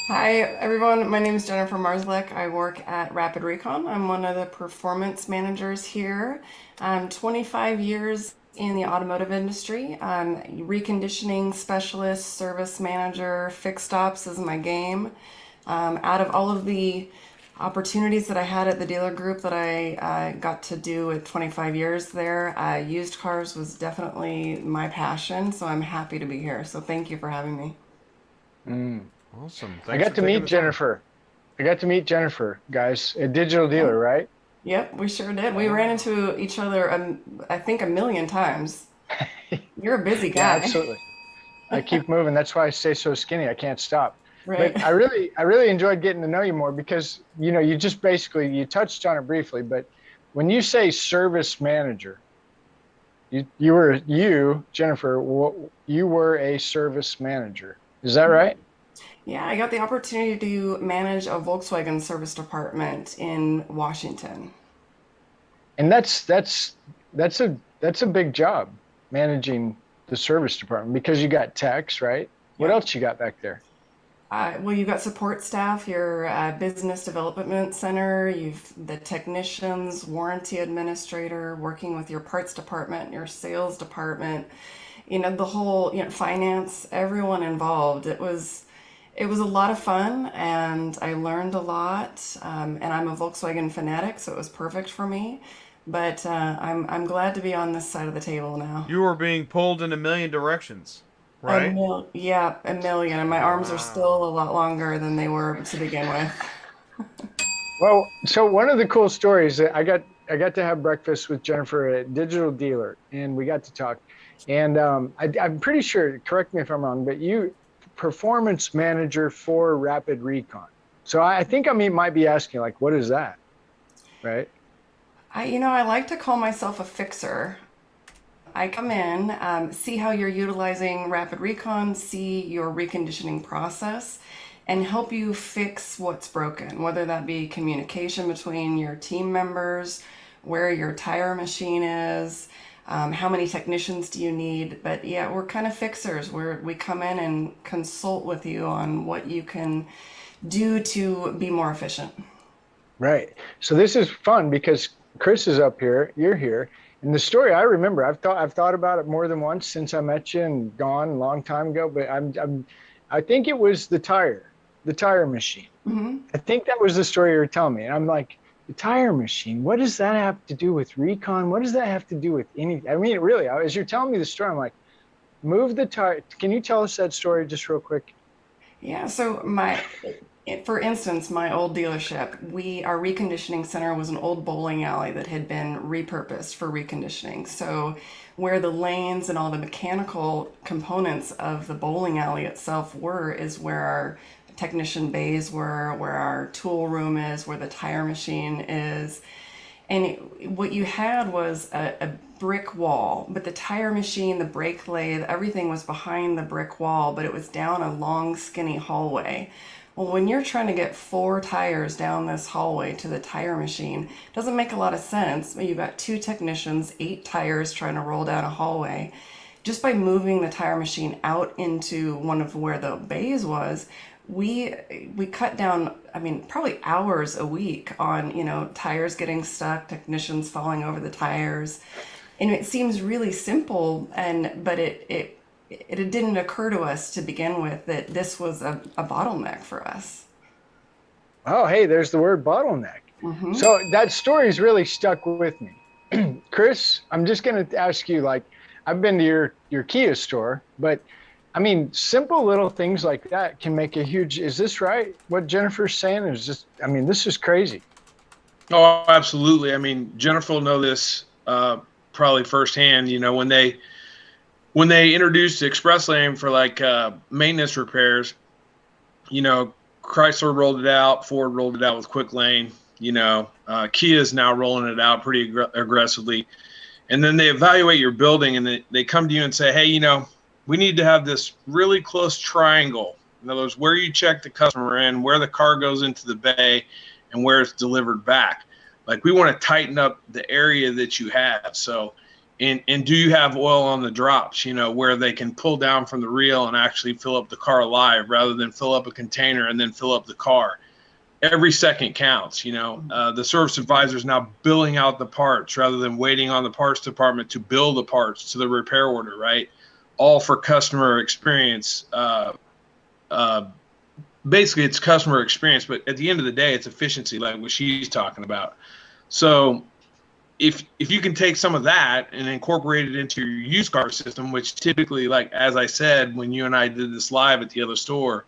S12: Hi, everyone. My name is Jennifer Marszalek. I work at Rapid Recon. I'm one of the performance managers here. 25 years in the automotive industry. Reconditioning specialist, service manager, fixed ops is my game. Out of all of the opportunities that I had at the dealer group that I got to do with 25 years there, used cars was definitely my passion, so I'm happy to be here. So thank you for having me.
S1: Awesome.
S9: I got to meet Jennifer. Guys, a digital dealer, right?
S12: Yep, we sure did. We ran into each other, I think, 1,000,000 times. You're a busy guy.
S9: Yeah, absolutely. I keep moving. That's why I stay so skinny. I can't stop.
S12: Right.
S9: But I really enjoyed getting to know you more because, you just basically, you touched on it briefly, but when you say service manager, Jennifer, you were a service manager. Is that right?
S12: Yeah, I got the opportunity to manage a Volkswagen service department in Washington.
S9: And that's a big job, managing the service department, because you got techs, right? What else you got back there?
S12: Well, you've got support staff, your business development center, you've the technicians, warranty administrator, working with your parts department, your sales department, the whole, finance, everyone involved. It was a lot of fun, and I learned a lot. And I'm a Volkswagen fanatic, so it was perfect for me. But I'm glad to be on this side of the table now.
S1: You were being pulled in 1,000,000 directions, right?
S12: 1,000,000, and my arms are still a lot longer than they were to begin with.
S9: Well, so one of the cool stories, I got to have breakfast with Jennifer at a digital dealer, and we got to talk. And I'm pretty sure, correct me if I'm wrong, but you performance manager for Rapid Recon. So I think I might be asking, like, what is that? Right?
S12: I like to call myself a fixer. I come in, see how you're utilizing Rapid Recon, see your reconditioning process, and help you fix what's broken, whether that be communication between your team members, where your tire machine is, how many technicians do you need? But yeah, we're kind of fixers. We come in and consult with you on what you can do to be more efficient.
S9: Right. So this is fun because Chris is up here, you're here. And the story I remember, I've thought about it more than once since I met you and gone a long time ago, but I think it was the tire machine.
S12: Mm-hmm.
S9: I think that was the story you were telling me. And I'm like, the tire machine, what does that have to do with Recon? What does that have to do with anything? I mean, really, as you're telling me the story, I'm like, move the tire. Can you tell us that story just real quick?
S12: Yeah, so for instance, my old dealership, our reconditioning center was an old bowling alley that had been repurposed for reconditioning. So where the lanes and all the mechanical components of the bowling alley itself is where our technician bays were, where our tool room is, where the tire machine is. And what you had was a brick wall, but the tire machine, the brake lathe, everything was behind the brick wall, but it was down a long, skinny hallway. Well, when you're trying to get 4 tires down this hallway to the tire machine, it doesn't make a lot of sense. You've got 2 technicians, 8 tires trying to roll down a hallway. Just by moving the tire machine out into one of where the bays was, we cut down, probably hours a week on, tires getting stuck, technicians falling over the tires. And it seems really simple, but it didn't occur to us to begin with that this was a bottleneck for us.
S9: Oh, hey, there's the word bottleneck.
S12: Mm-hmm.
S9: So that story's really stuck with me. Chris, I'm just going to ask you, like, I've been to your Kia store, but I mean, simple little things like that can make a huge. Is this right? What Jennifer's saying is just. I mean, this is crazy.
S11: Oh, absolutely. I mean, Jennifer will know this probably firsthand. You know, when they introduced Express Lane for like maintenance repairs, you know, Chrysler rolled it out, Ford rolled it out with Quick Lane. You know, Kia is now rolling it out pretty aggressively. And then they evaluate your building and they come to you and say, hey, you know, we need to have this really close triangle. In other words, where you check the customer in, where the car goes into the bay, and where it's delivered back. Like, we want to tighten up the area that you have. So, and do you have oil on the drops, you know, where they can pull down from the reel and actually fill up the car live rather than fill up a container and then fill up the car. Every second counts, you know. The service advisor is now billing out the parts rather than waiting on the parts department to bill the parts to the repair order, right? All for customer experience. Basically, it's customer experience, but at the end of the day, it's efficiency, like what she's talking about. So if you can take some of that and incorporate it into your used car system, which typically, like as I said, when you and I did this live at the other store,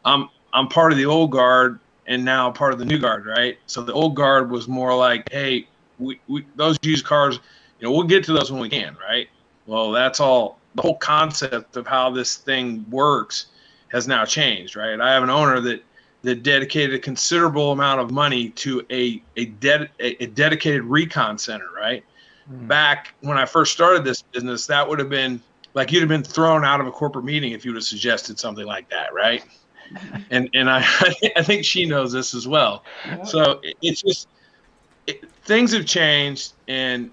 S11: I'm part of the old guard and now part of the new guard, right? So the old guard was more like, hey, we those used cars, you know, we'll get to those when we can, right? Well, that's all. The whole concept of how this thing works has now changed, right? I have an owner that dedicated a considerable amount of money to a dedicated recon center, right? Back when I first started this business, that would have been like you'd have been thrown out of a corporate meeting if you would have suggested something like that, right? And I think she knows this as well. So it's just things have changed, and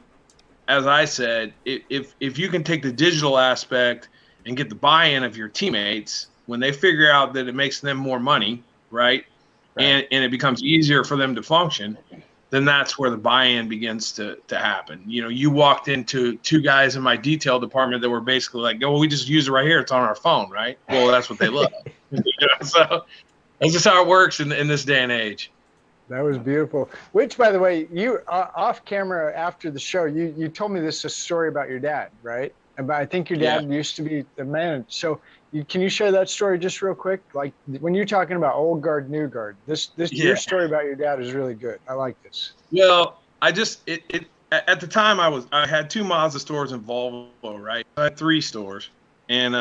S11: as I said, if you can take the digital aspect and get the buy-in of your teammates when they figure out that it makes them more money, right? And it becomes easier for them to function, then that's where the buy-in begins to happen. You know, you walked into two guys in my detail department that were basically like, oh, well, we just use it right here. It's on our phone, right? Well, that's what they love. You know, so that's just how it works in this day and age.
S9: That was beautiful. Which, by the way, you off camera after the show, you told me this story about your dad, right? About, I think your dad used to be the manager. So can you share that story just real quick? Like when you're talking about old guard, new guard, your story about your dad is really good. I like this.
S11: Well, at the time I had 2 Mazda stores in Volvo, right? I had 3 stores, and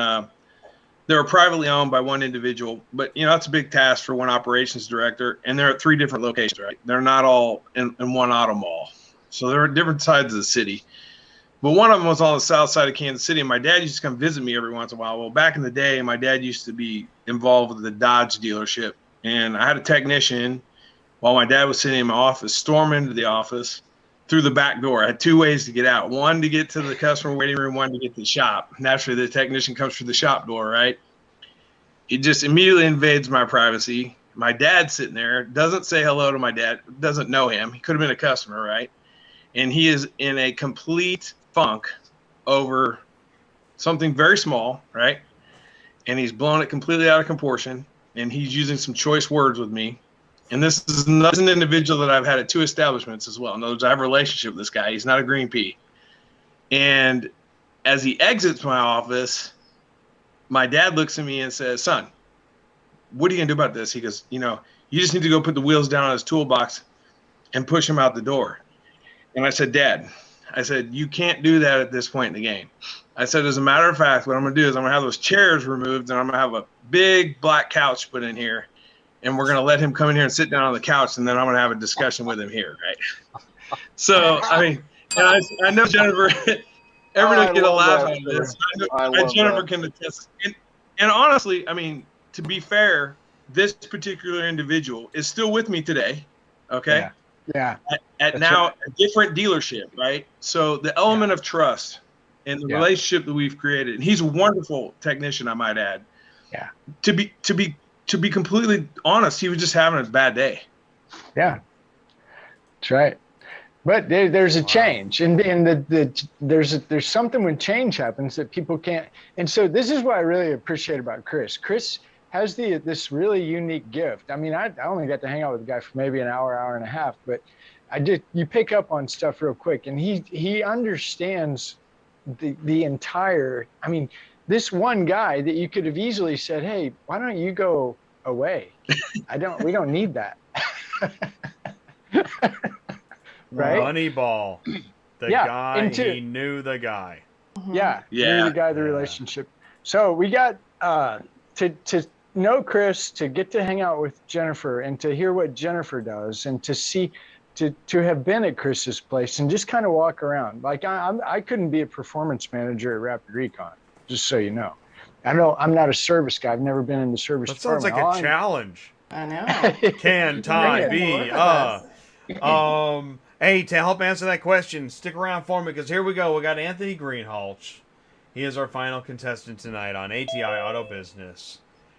S11: they were privately owned by one individual, but you know, that's a big task for one operations director, and they're at 3 different locations, right? They're not all in one auto mall. So they're at different sides of the city. But one of them was on the south side of Kansas City, and my dad used to come visit me every once in a while. Well, back in the day, my dad used to be involved with the Dodge dealership, and I had a technician while my dad was sitting in my office, storm into the office through the back door. I had 2 ways to get out. One to get to the customer waiting room, one to get to the shop. Naturally, the technician comes through the shop door, right? He just immediately invades my privacy. My dad's sitting there, doesn't say hello to my dad, doesn't know him. He could have been a customer, right? And he is in a complete funk over something very small, right? And he's blown it completely out of proportion, and he's using some choice words with me. And this is an individual that I've had at 2 establishments as well. In other words, I have a relationship with this guy. He's not a green pea. And as he exits my office, my dad looks at me and says, son, what are you going to do about this? He goes, you know, you just need to go put the wheels down on his toolbox and push him out the door. And I said, Dad, I said, you can't do that at this point in the game. I said, as a matter of fact, what I'm going to do is I'm going to have those chairs removed, and I'm going to have a big black couch put in here, and we're going to let him come in here and sit down on the couch, and then I'm going to have a discussion with him here, right? So, I mean, and I know Jennifer, everybody get a laugh out of this. I know Jennifer can attest. And honestly, I mean, to be fair, this particular individual is still with me today, okay?
S9: Yeah.
S11: At now a different dealership, right? So the element of trust and the relationship that we've created, and he's a wonderful technician, I might add.
S9: Yeah.
S11: To be completely honest, he was just having a bad day.
S9: Yeah. That's right. But there's a change, and there's something when change happens that people can't. And so this is what I really appreciate about Chris. Chris has this really unique gift. I mean, I only got to hang out with the guy for maybe an hour and a half, but you pick up on stuff real quick, and he understands the entire, I mean, this one guy that you could have easily said, hey, why don't you go away? We don't need that. Right?
S1: Moneyball. The guy, he knew the guy.
S9: Yeah. Knew the guy, the relationship. So we got to know Chris, to get to hang out with Jennifer and to hear what Jennifer does and to see, to have been at Chris's place and just kind of walk around. Like I couldn't be a performance manager at Rapid Recon, just so you know. I know I'm not a service guy. I've never been in the service
S1: That sounds like
S9: department.
S1: a challenge.
S12: I know.
S1: Can Ty be? Hey, to help answer that question, stick around for me because here we go. We got Anthony Greenhalgh. He is our final contestant tonight on ATI Auto Business.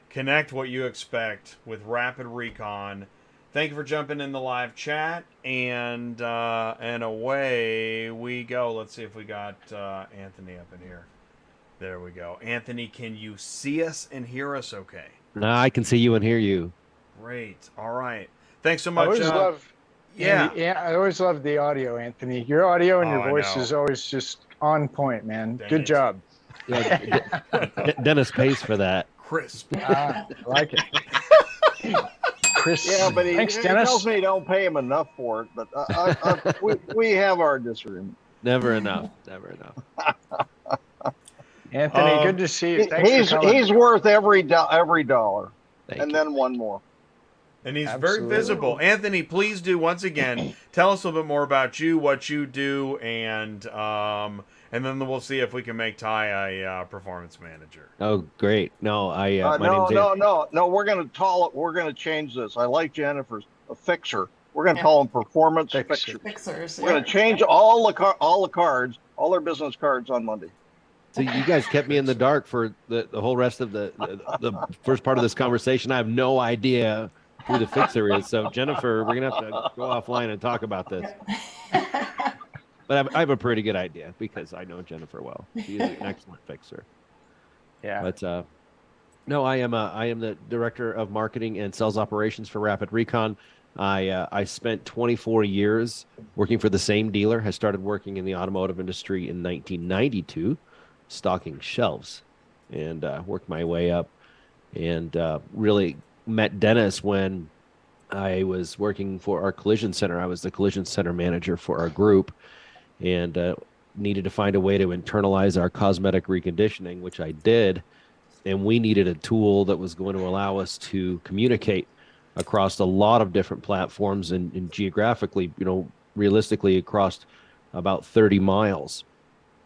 S1: Connect what you expect with Rapid Recon. Thank you for jumping in the live chat, and away we go. Let's see if we got Anthony up in here. There we go. Anthony, can you see us and hear us okay?
S13: No, I can see you and hear you.
S1: Great. All right. Thanks so much.
S9: I always love the audio, Anthony. Your audio and your voice is always just on point, man. Good job.
S13: Yeah, Dennis pays for that.
S1: Crisp.
S9: I like it. Chris.
S10: Yeah, but he
S9: Thanks, Dennis.
S10: tells me don't pay him enough for it. But we have our disagreement.
S13: Never enough. Never enough.
S9: Anthony, good to see you. Thanks for coming.
S10: He's worth every dollar, then one more.
S1: And he's very visible. Anthony, please do once again tell us a little bit more about you, what you do, and then we'll see if we can make Ty a performance manager.
S13: Oh, great! No,
S10: no. We're gonna change this. I like Jennifer's a fixer. We're gonna call them performance fixers. We're gonna change all the cards, all their business cards on Monday.
S13: So you guys kept me in the dark for the whole rest of the first part of this conversation. I have no idea who the fixer is. So Jennifer, we're gonna have to go offline and talk about this. But I have a pretty good idea because I know Jennifer well. She is an excellent fixer.
S9: Yeah.
S13: But no, I am the director of marketing and sales operations for Rapid Recon. I spent 24 years working for the same dealer. I started working in the automotive industry in 1992, stocking shelves, and worked my way up, and really met Dennis when I was working for our collision center. I was the collision center manager for our group, and needed to find a way to internalize our cosmetic reconditioning, which I did. And we needed a tool that was going to allow us to communicate across a lot of different platforms and geographically, realistically across about 30 miles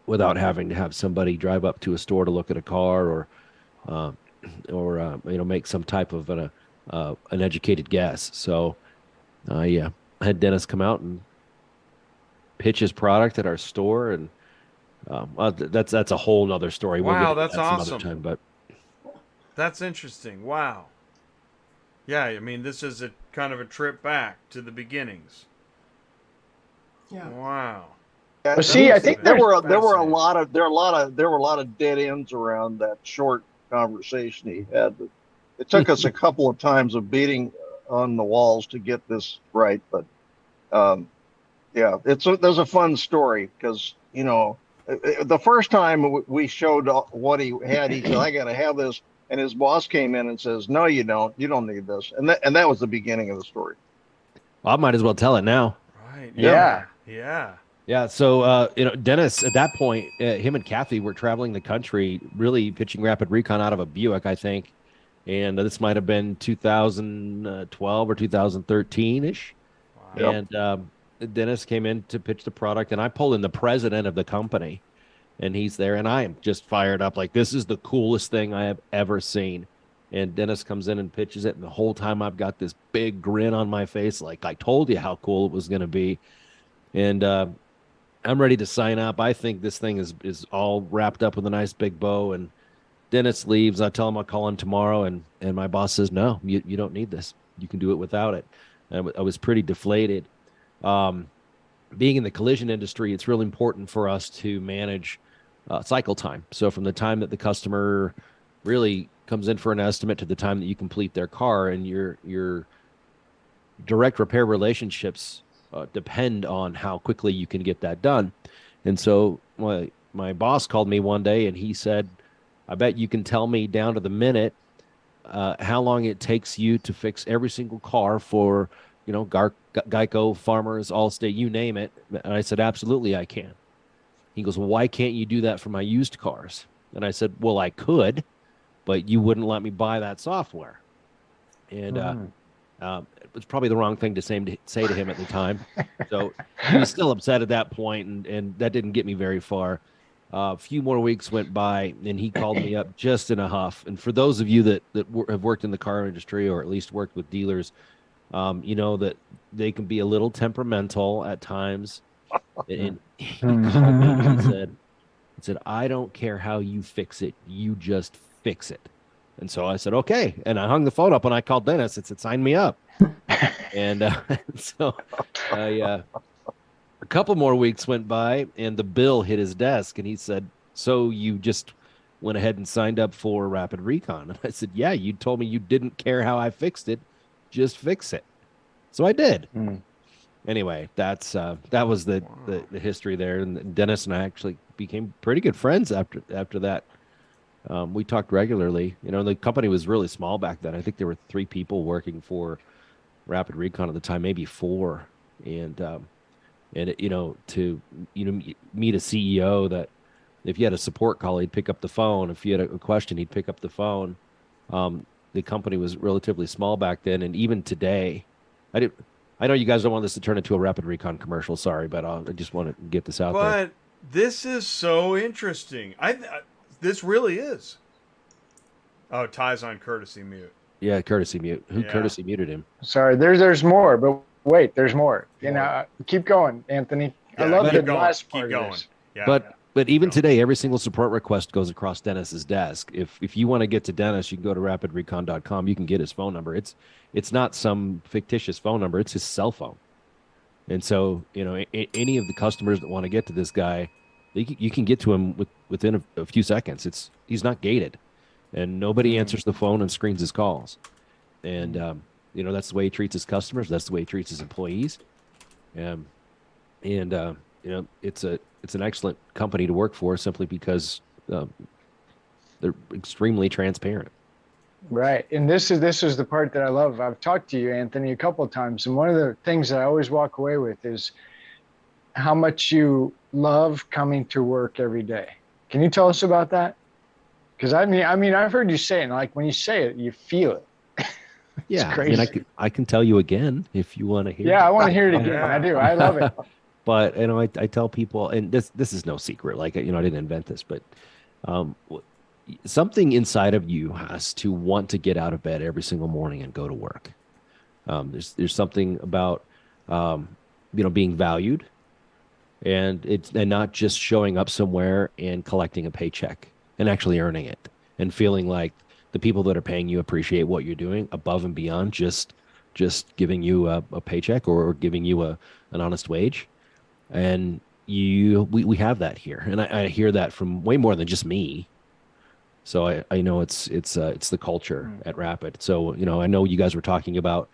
S13: without having to have somebody drive up to a store to look at a car or make some type of an educated guess. So I had Dennis come out and pitch his product at our store, and that's a whole nother story.
S1: Wow, that's awesome.
S13: Time, but
S1: that's interesting. Wow. Yeah, I mean, this is a kind of a trip back to the beginnings.
S12: Yeah.
S1: Wow.
S10: Well, see, I think there were a lot of dead ends around that short conversation he had. It took us a couple of times of beating on the walls to get this right, but there's a fun story because the first time we showed what he had, he said, "I got to have this," and his boss came in and says, "No, you don't. You don't need this," and that was the beginning of the story.
S13: Well, I might as well tell it now.
S1: Right.
S9: Yeah.
S13: Yeah. So, Dennis, at that point, him and Kathy were traveling the country, really pitching Rapid Recon out of a Buick, I think. And this might have been 2012 or 2013-ish. Wow. And Dennis came in to pitch the product, and I pulled in the president of the company, and he's there, and I am just fired up. Like, this is the coolest thing I have ever seen. And Dennis comes in and pitches it, and the whole time I've got this big grin on my face, like I told you how cool it was going to be. And I'm ready to sign up. I think this thing is all wrapped up with a nice big bow. And Dennis leaves. I tell him I'll call him tomorrow, and my boss says, "No, you don't need this. You can do it without it." And I was pretty deflated. Being in the collision industry, it's really important for us to manage cycle time. So from the time that the customer really comes in for an estimate to the time that you complete their car, and your direct repair relationships depend on how quickly you can get that done. And so my my boss called me one day and he said, I bet you can tell me down to the minute how long it takes you to fix every single car for, Geico, Farmers, Allstate, you name it. And I said, absolutely, I can. He goes, well, why can't you do that for my used cars? And I said, well, I could, but you wouldn't let me buy that software. And it was probably the wrong thing to say to him at the time. So he was still upset at that point, and that didn't get me very far. A few more weeks went by, and he called me up just in a huff. And for those of you that have worked in the car industry or at least worked with dealers, you know that they can be a little temperamental at times. And he called me and he said, I don't care how you fix it. You just fix it. And so I said, okay. And I hung the phone up and I called Dennis and said, sign me up. And so a couple more weeks went by and the bill hit his desk and he said, so you just went ahead and signed up for Rapid Recon? And I said, yeah, you told me you didn't care how I fixed it. Just fix it. So I did. Anyway, that was the history there. And Dennis and I actually became pretty good friends after that. We talked regularly. The company was really small back then. I think there were 3 people working for Rapid Recon at the time, maybe 4. And to meet a CEO that if you had a support call, he'd pick up the phone. If you had a question, he'd pick up the phone. The company was relatively small back then, and even today, I know you guys don't want this to turn into a Rapid Recon commercial. Sorry, but I just want to get this out there.
S1: But this is so interesting. This really is. Oh, Ty's on courtesy mute.
S13: Yeah, courtesy mute. Who courtesy muted him?
S9: Sorry, there's more, but wait, there's more. Keep going, Anthony.
S1: Yeah,
S9: I love the
S1: going.
S9: last
S1: Keep
S9: part
S1: going.
S9: of this.
S1: Yeah.
S13: But even today, every single support request goes across Dennis's desk. If you want to get to Dennis, you can go to rapidrecon.com. You can get his phone number. It's not some fictitious phone number. It's his cell phone. And so, any of the customers that want to get to this guy, you can get to him within a few seconds. He's not gated, and nobody answers the phone and screens his calls. And that's the way he treats his customers. That's the way he treats his employees. It's an excellent company to work for simply because they're extremely transparent.
S9: Right. And this is the part that I love. I've talked to you, Anthony, a couple of times. And one of the things that I always walk away with is how much you love coming to work every day. Can you tell us about that? Because I mean, I've heard you say it, and like when you say it, you feel it.
S13: Yeah.
S9: Crazy.
S13: I can tell you again if you want to hear it.
S9: Yeah, I want to hear it again. I do. I love it.
S13: But I tell people, and this is no secret. Like I didn't invent this, but something inside of you has to want to get out of bed every single morning and go to work. There's something about being valued, and not just showing up somewhere and collecting a paycheck and actually earning it and feeling like the people that are paying you appreciate what you're doing above and beyond just giving you a paycheck or giving you an honest wage. And we have that here, and I hear that from way more than just me. So I know it's the culture at Rapid. So I know you guys were talking about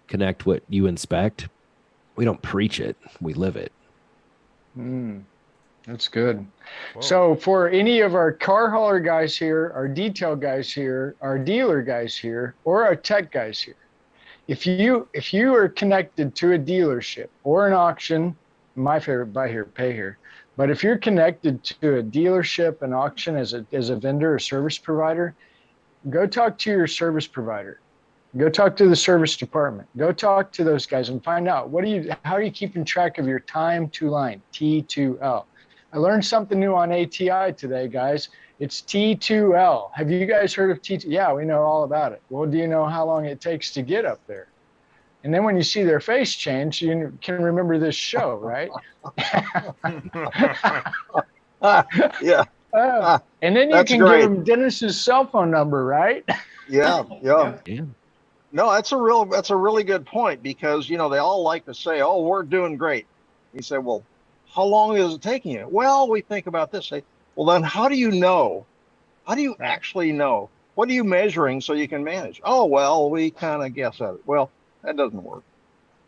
S13: connect what you inspect. We don't preach it, we live it.
S9: That's good.
S1: Whoa.
S9: So for any of our car hauler guys here, our detail guys here, our dealer guys here, or our tech guys here, if you are connected to a dealership or an auction, my favorite, buy here, pay here. But if you're connected to a dealership, an auction as a vendor or service provider, go talk to your service provider. Go talk to the service department. Go talk to those guys and find out how are you keeping track of your time to line, T2L. I learned something new on ATI today, guys. It's T2L. Have you guys heard of T2? Yeah, we know all about it. Well, do you know how long it takes to get up there? And then when you see their face change, you can remember this show, right?
S10: Yeah.
S9: And then you
S10: That's
S9: can
S10: great.
S9: give them Dennis's cell phone number, right?
S10: Yeah.
S13: Yeah.
S10: No, that's a really good point, because they all like to say, "Oh, we're doing great." You say, "Well, how long is it taking you?" Well, we think about this. Say, well, then how do you know? How do you actually know? What are you measuring so you can manage? Oh, well, we kind of guess at it. Well, that doesn't work.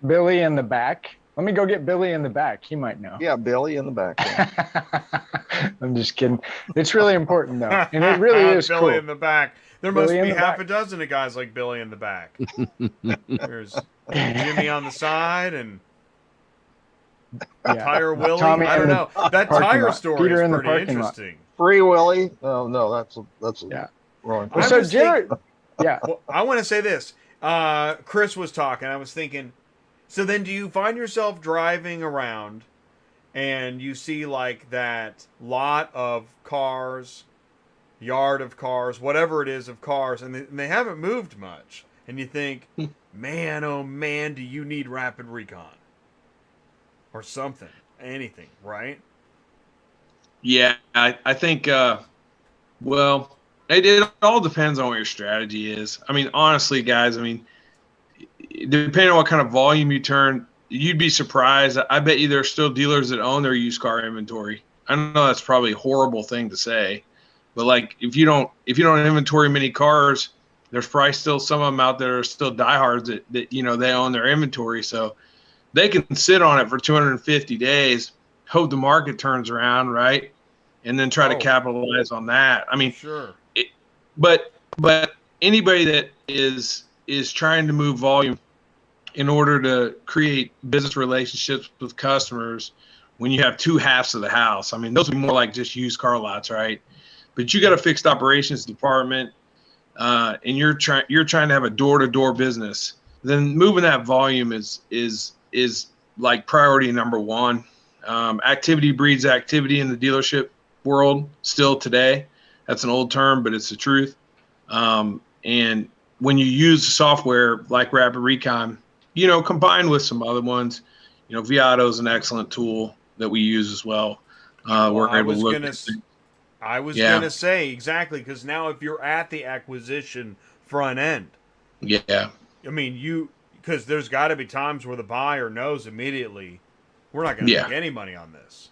S9: Billy in the back. Let me go get Billy in the back. He might know.
S10: Yeah, Billy in the back. Yeah.
S9: I'm just kidding. It's really important though, and it really is
S1: Billy
S9: cool.
S1: in the back. There
S9: Billy
S1: must
S9: in
S1: be
S9: the
S1: half
S9: back.
S1: a dozen of guys like Billy in the back. There's Jimmy on the side and Tire Willie.
S9: Tommy
S1: I don't
S9: in the
S1: know. That
S9: parking
S1: tire
S9: lot.
S1: story
S9: Peter
S1: is
S9: in the
S1: pretty
S9: parking lot.
S1: interesting.
S10: Free Willy. Oh no, that's
S9: Yeah.
S10: wrong.
S9: Well,
S1: I
S9: so
S1: was
S9: Jared, yeah.
S1: Well, I want to say this. Chris was talking. I was thinking, so then do you find yourself driving around and you see like that lot of cars, yard of cars, whatever it is of cars, and they haven't moved much. And you think, man, oh man, do you need Rapid Recon? Or something. Anything, right?
S11: Yeah, I think, well, it all depends on what your strategy is. I mean, honestly, guys, I mean, depending on what kind of volume you turn, you'd be surprised. I bet you there are still dealers that own their used car inventory. I know that's probably a horrible thing to say, but like if you don't inventory many cars, there's probably still some of them out there are still diehards that you know they own their inventory, so they can sit on it for 250 days, hope the market turns around, right, and then try to capitalize on that. I mean,
S1: sure.
S11: But anybody that is trying to move volume in order to create business relationships with customers, when you have two halves of the house, I mean, those would be more like just used car lots, right? But you got a fixed operations department, and you're trying to have a door-to-door business. Then moving that volume is like priority number one. Activity breeds activity in the dealership world still today. That's an old term, but it's the truth. And when you use software like Rapid Recon, you know, combined with some other ones, you know, Viato is an excellent tool that we use as well. We're able to look at things.
S1: I was going to say exactly, because now if you're at the acquisition front end,
S11: yeah,
S1: I mean, because there's got to be times where the buyer knows immediately we're not going to make any money on this.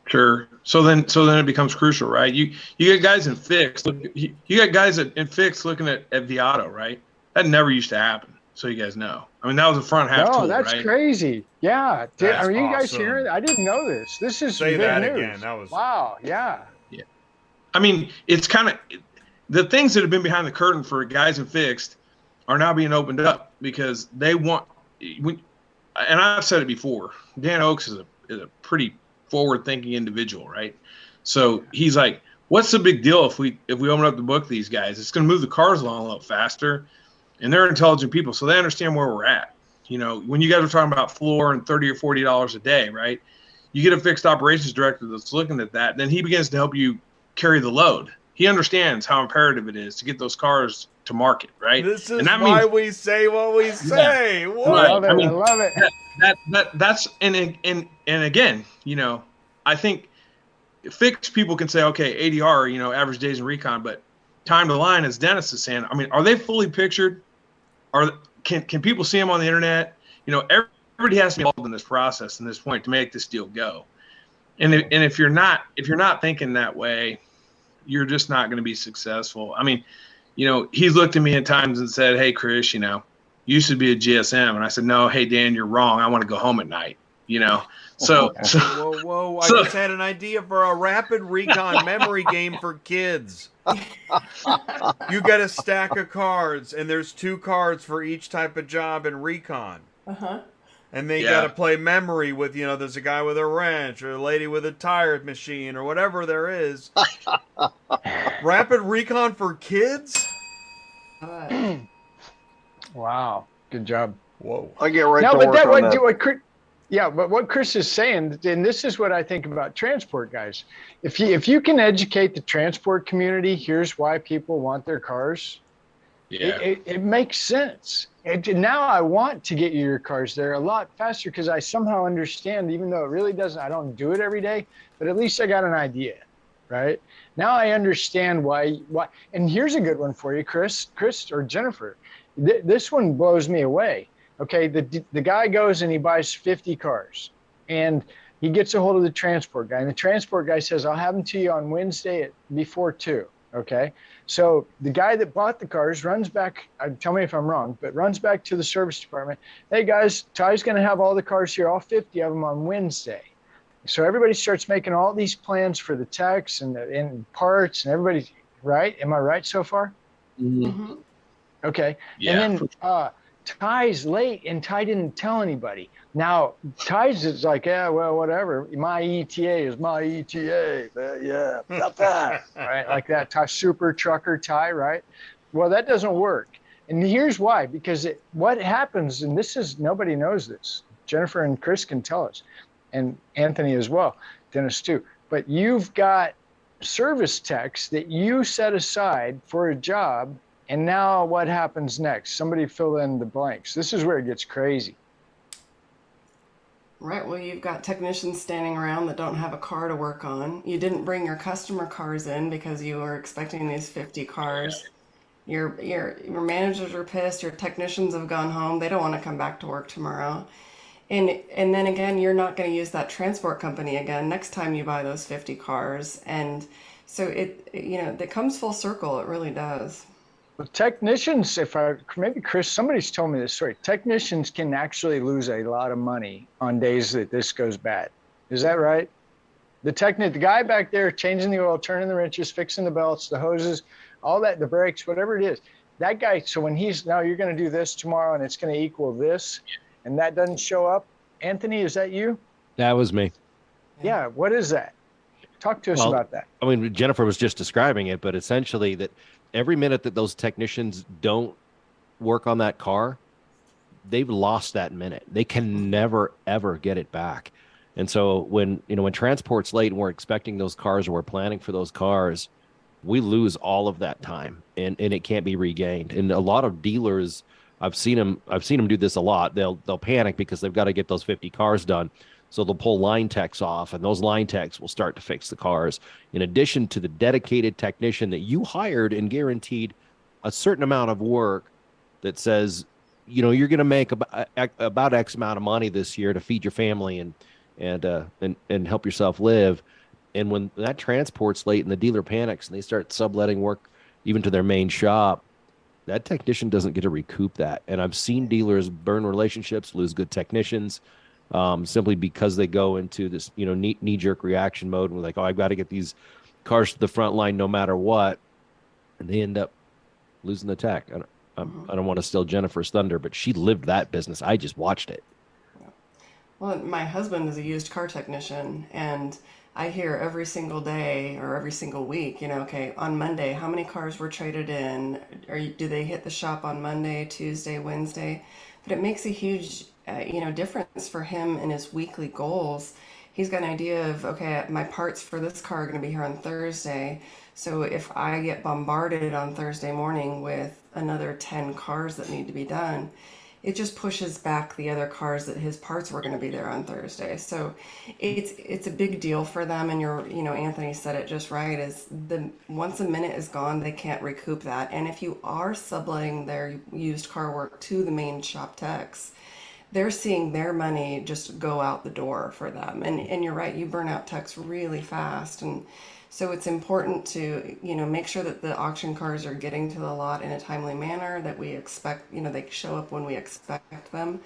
S11: Sure. So then it becomes crucial, right? You get guys in fixed. You got guys in fixed looking at Viato, right? That never used to happen. So you guys know. I mean, that was a front half tool,
S9: that's
S11: right?
S9: crazy. Yeah. Are you guys
S1: awesome.
S9: hearing? I didn't know this. This is
S1: Say
S9: big
S1: that
S9: news.
S1: again. That was
S9: wow. Yeah.
S11: Yeah. I mean, it's kind of the things that have been behind the curtain for guys in fixed are now being opened up because they want. And I've said it before. Dan Oakes is a pretty forward-thinking individual, right? So he's like, "What's the big deal if we open up the book to these guys? It's going to move the cars along a little faster." And they're intelligent people, so they understand where we're at. You know, when you guys are talking about floor and $30 or $40 a day, right? You get a fixed operations director that's looking at that, then he begins to help you carry the load. He understands how imperative it is to get those cars to market, right?
S1: This is why we say what we say.
S11: Yeah.
S1: What?
S11: Right.
S9: I love it.
S11: That's and again, you know, I think fixed people can say, okay, ADR, you know, average days in recon, but time to line, as Dennis is saying, I mean, are they fully pictured? Can people see them on the internet? You know, everybody has to be involved in this process and this point to make this deal go. And if you're not thinking that way, you're just not going to be successful. I mean, you know, he's looked at me at times and said, "Hey, Chris, you know, you used to be a GSM," and I said, "No, hey Dan, you're wrong. I want to go home at night." You know,
S1: whoa! I just had an idea for a Rapid Recon memory game for kids. You get a stack of cards, and there's 2 cards for each type of job in Recon. And they got to play memory with, you know, there's a guy with a wrench or a lady with a tire machine or whatever there is. Rapid Recon for kids?
S9: Wow. Good job.
S1: Whoa.
S10: I get right to work on that.
S9: But what Chris is saying, and this is what I think about transport guys. If you can educate the transport community, here's why people want their cars.
S11: Yeah.
S9: It makes sense. Now I want to get you your cars there a lot faster because I somehow understand, even though it really doesn't, I don't do it every day, but at least I got an idea, right? Now I understand why. And here's a good one for you, Chris or Jennifer. This one blows me away. Okay, the guy goes and he buys 50 cars, and he gets a hold of the transport guy, and the transport guy says, "I'll have them to you on Wednesday before 2." Okay. So the guy that bought the cars runs back, tell me if I'm wrong, but runs back to the service department. Hey guys, Ty's going to have all the cars here, all 50 of them on Wednesday. So everybody starts making all these plans for the techs and parts and everybody, right? Am I right so far?
S12: Mm-hmm.
S9: Okay.
S11: Yeah.
S9: And then Ty's late and Ty didn't tell anybody. Now, Ty's is like, yeah, well, whatever. My ETA is my ETA. Yeah, about that. Right? Like that Ty, super trucker Ty, right? Well, that doesn't work. And here's why. Because what happens, and this is, nobody knows this. Jennifer and Chris can tell us, and Anthony as well, Dennis too. But you've got service techs that you set aside for a job. And now what happens next? Somebody fill in the blanks. This is where it gets crazy.
S12: Right. Well, you've got technicians standing around that don't have a car to work on. You didn't bring your customer cars in because you were expecting these 50 cars. Your managers are pissed. Your technicians have gone home. They don't want to come back to work tomorrow. And then again, you're not going to use that transport company again next time you buy those 50 cars. And so it comes full circle. It really does.
S9: Well, technicians, maybe Chris, somebody's told me this story. Technicians can actually lose a lot of money on days that this goes bad. Is that right? The guy back there changing the oil, turning the wrenches, fixing the belts, the hoses, all that, the brakes, whatever it is. That guy, so when now you're going to do this tomorrow and it's going to equal this, and that doesn't show up. Anthony, is that you?
S13: That was me.
S9: Yeah. What is that? Talk to us about that.
S13: I mean, Jennifer was just describing it, but essentially that every minute that those technicians don't work on that car, they've lost that minute. They can never, ever get it back. And so when transport's late and we're expecting those cars or we're planning for those cars, we lose all of that time and it can't be regained. And a lot of dealers, I've seen them do this a lot. They'll panic because they've got to get those 50 cars done. So they'll pull line techs off, and those line techs will start to fix the cars. In addition to the dedicated technician that you hired and guaranteed a certain amount of work that says, you're going to make about X amount of money this year to feed your family and help yourself live. And when that transport's late and the dealer panics and they start subletting work even to their main shop, that technician doesn't get to recoup that. And I've seen dealers burn relationships, lose good technicians, simply because they go into this, knee-jerk reaction mode and we're like, oh, I've got to get these cars to the front line no matter what. And they end up losing the tech. I don't want to steal Jennifer's thunder, but she lived that business. I just watched it.
S12: Well, my husband is a used car technician, and I hear every single day or every single week, okay, on Monday, how many cars were traded in? Do they hit the shop on Monday, Tuesday, Wednesday? But it makes a huge difference for him in his weekly goals. He's got an idea of, okay, my parts for this car are going to be here on Thursday. So if I get bombarded on Thursday morning with another 10 cars that need to be done, it just pushes back the other cars that his parts were going to be there on Thursday. So it's a big deal for them. And Anthony said it just right, is once a minute is gone, they can't recoup that. And if you are subletting their used car work to the main shop techs, they're seeing their money just go out the door for them. And you're right, you burn out techs really fast. And so it's important to, make sure that the auction cars are getting to the lot in a timely manner, that we expect, they show up when we expect them.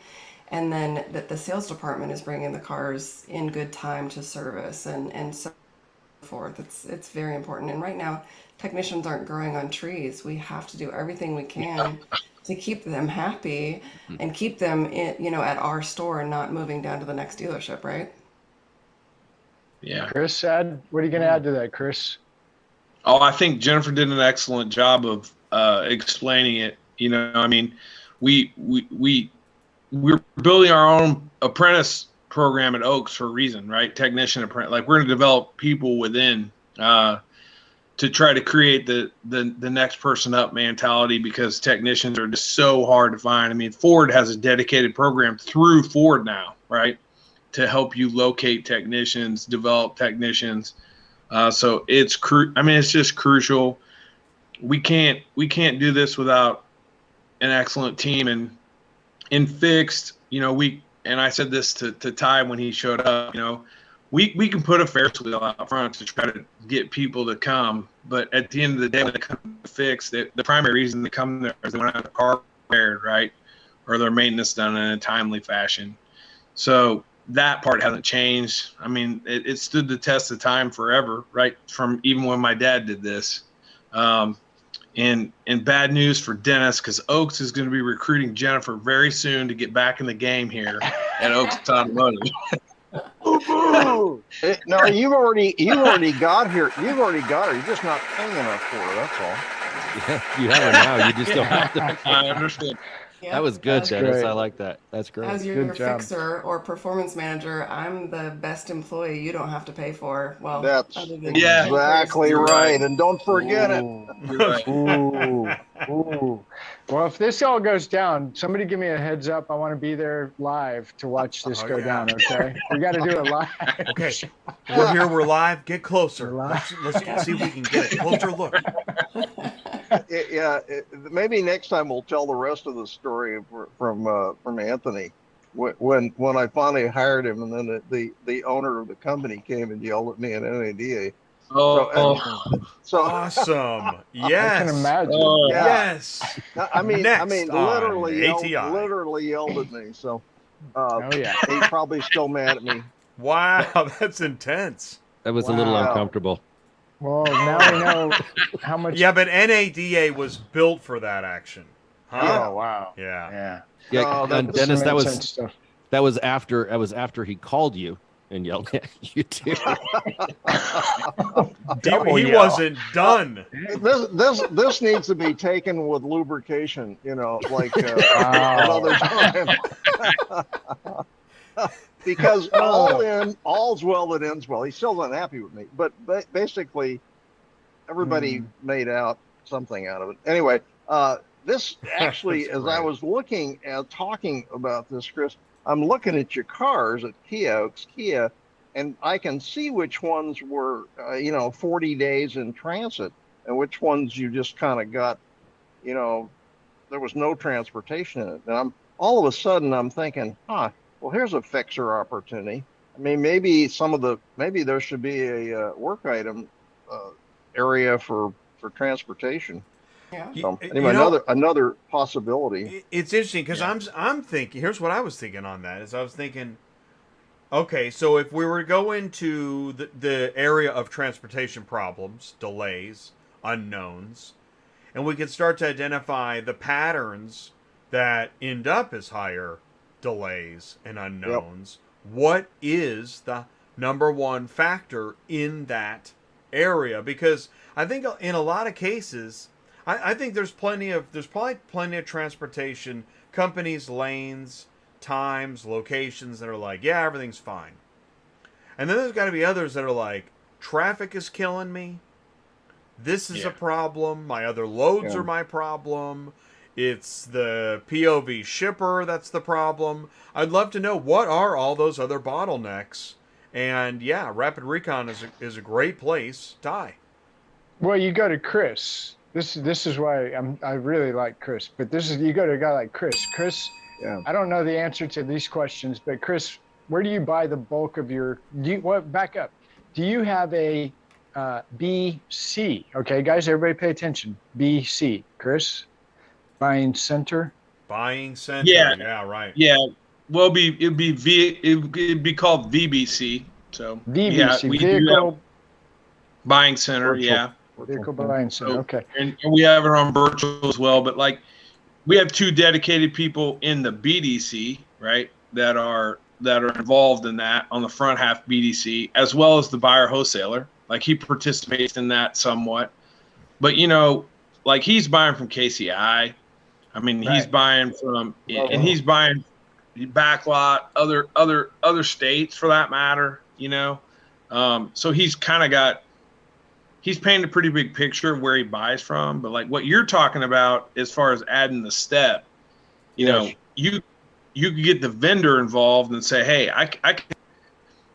S12: And then that the sales department is bringing the cars in good time to service and so forth. It's very important. And right now, technicians aren't growing on trees. We have to do everything we can to keep them happy and keep them at our store and not moving down to the next dealership, right?
S11: Yeah.
S9: Chris, what are you going to add to that, Chris?
S11: Oh, I think Jennifer did an excellent job of explaining it. We're building our own apprentice program at Oaks for a reason, right? Technician apprentice. Like, we're going to develop people within to try to create the next person up mentality, because technicians are just so hard to find. I mean, Ford has a dedicated program through Ford now, right, to help you locate technicians, develop technicians. So it's just crucial. We can't do this without an excellent team. And in fixed, and I said this to Ty when he showed up, we can put a Ferris wheel out front to try to get people to come, but at the end of the day, when they come to fix, the primary reason they come there is they want to have a car repaired, right, or their maintenance done in a timely fashion. So that part hasn't changed. I mean, it stood the test of time forever, right, from even when my dad did this. And bad news for Dennis, because Oaks is going to be recruiting Jennifer very soon to get back in the game here at Oaks Automotive.
S10: No, you've already got here. You've already got her. You're just not paying enough for her. That's all.
S13: Yeah, you have her now. You just don't have to.
S11: I understand.
S12: Yeah,
S13: That was good, Dennis.
S9: great.
S13: I like that. That's great.
S12: As your
S9: Good job.
S12: fixer or performance manager, I'm the best employee you don't have to pay for. Well,
S10: That's
S12: other than
S11: Yeah.
S10: exactly
S11: You're
S10: right.
S11: right.
S10: And don't forget it.
S9: Ooh. Well, if this all goes down, somebody give me a heads up. I want to be there live to watch this go down. Okay, we got to do it live.
S1: Okay, we're here. We're live. Get closer.
S9: We're live.
S1: Let's see if we can get a closer look.
S10: Maybe next time we'll tell the rest of the story from Anthony. When I finally hired him, and then the owner of the company came and yelled at me at NADA. So
S1: Awesome. Yes.
S9: I can imagine.
S1: Yes.
S10: I mean,
S1: Next
S10: literally
S1: on ATI.
S10: literally yelled at me. So,
S9: Oh yeah.
S10: he's probably still mad at me.
S1: Wow, that's intense.
S13: That was a little
S10: Wow.
S13: uncomfortable.
S9: Well, now we know how much.
S1: Yeah, but NADA was built for that action. Huh?
S9: Oh wow.
S1: Yeah.
S9: Yeah.
S13: Yeah,
S10: No,
S13: and Dennis,
S9: Some intense stuff.
S13: that was after he called you and yelled at you too.
S1: He wasn't done.
S10: This needs to be taken with lubrication, like
S9: Wow.
S10: another time. Because all's well that ends well. He's still unhappy with me, but basically everybody made out something out of it. Anyway, this actually, as I was looking at talking about this, Chris, I'm looking at your cars at Kia, and I can see which ones were, 40 days in transit, and which ones you just kind of got, there was no transportation in it. And all of a sudden I'm thinking, well, here's a fixer opportunity. I mean, maybe there should be a work item area for transportation.
S12: Yeah.
S10: So anyway, another possibility.
S1: It's interesting because I'm thinking. Here's what I was thinking on that. Is I was thinking, okay, so if we were to go into the area of transportation problems, delays, unknowns, and we could start to identify the patterns that end up as higher delays and unknowns. Yep. What is the number one factor in that area? Because I think in a lot of cases, I think there's probably plenty of transportation companies, lanes, times, locations that are like, yeah, everything's fine. And then there's got to be others that are like, traffic is killing me. This is a problem. My other loads are my problem. It's the POV shipper that's the problem. I'd love to know, what are all those other bottlenecks? And yeah, Rapid Recon is a great place. Ty.
S9: Well, you go to Chris. This is why I really like Chris. But you go to a guy like Chris. Chris, I don't know the answer to these questions, but Chris, where do you buy the bulk of your? Back up. Do you have a BC? Okay, guys, everybody, pay attention. BC, Chris, buying center.
S1: Buying center. Yeah, right.
S11: Yeah. Well, it'd be called VBC. So
S9: VBC,
S11: we
S9: vehicle
S11: buying center.
S9: Virtual. Vehicle buying center. Okay.
S11: And we have it on virtual as well, but like we have two dedicated people in the BDC, right, that are involved in that on the front half BDC, as well as the buyer wholesaler. Like he participates in that somewhat, but like he's buying from KCI. I mean, he's buying from, and he's buying backlot, other states for that matter. So he's kind of he's painted a pretty big picture of where he buys from. But like what you're talking about, as far as adding the step, you can get the vendor involved and say, hey,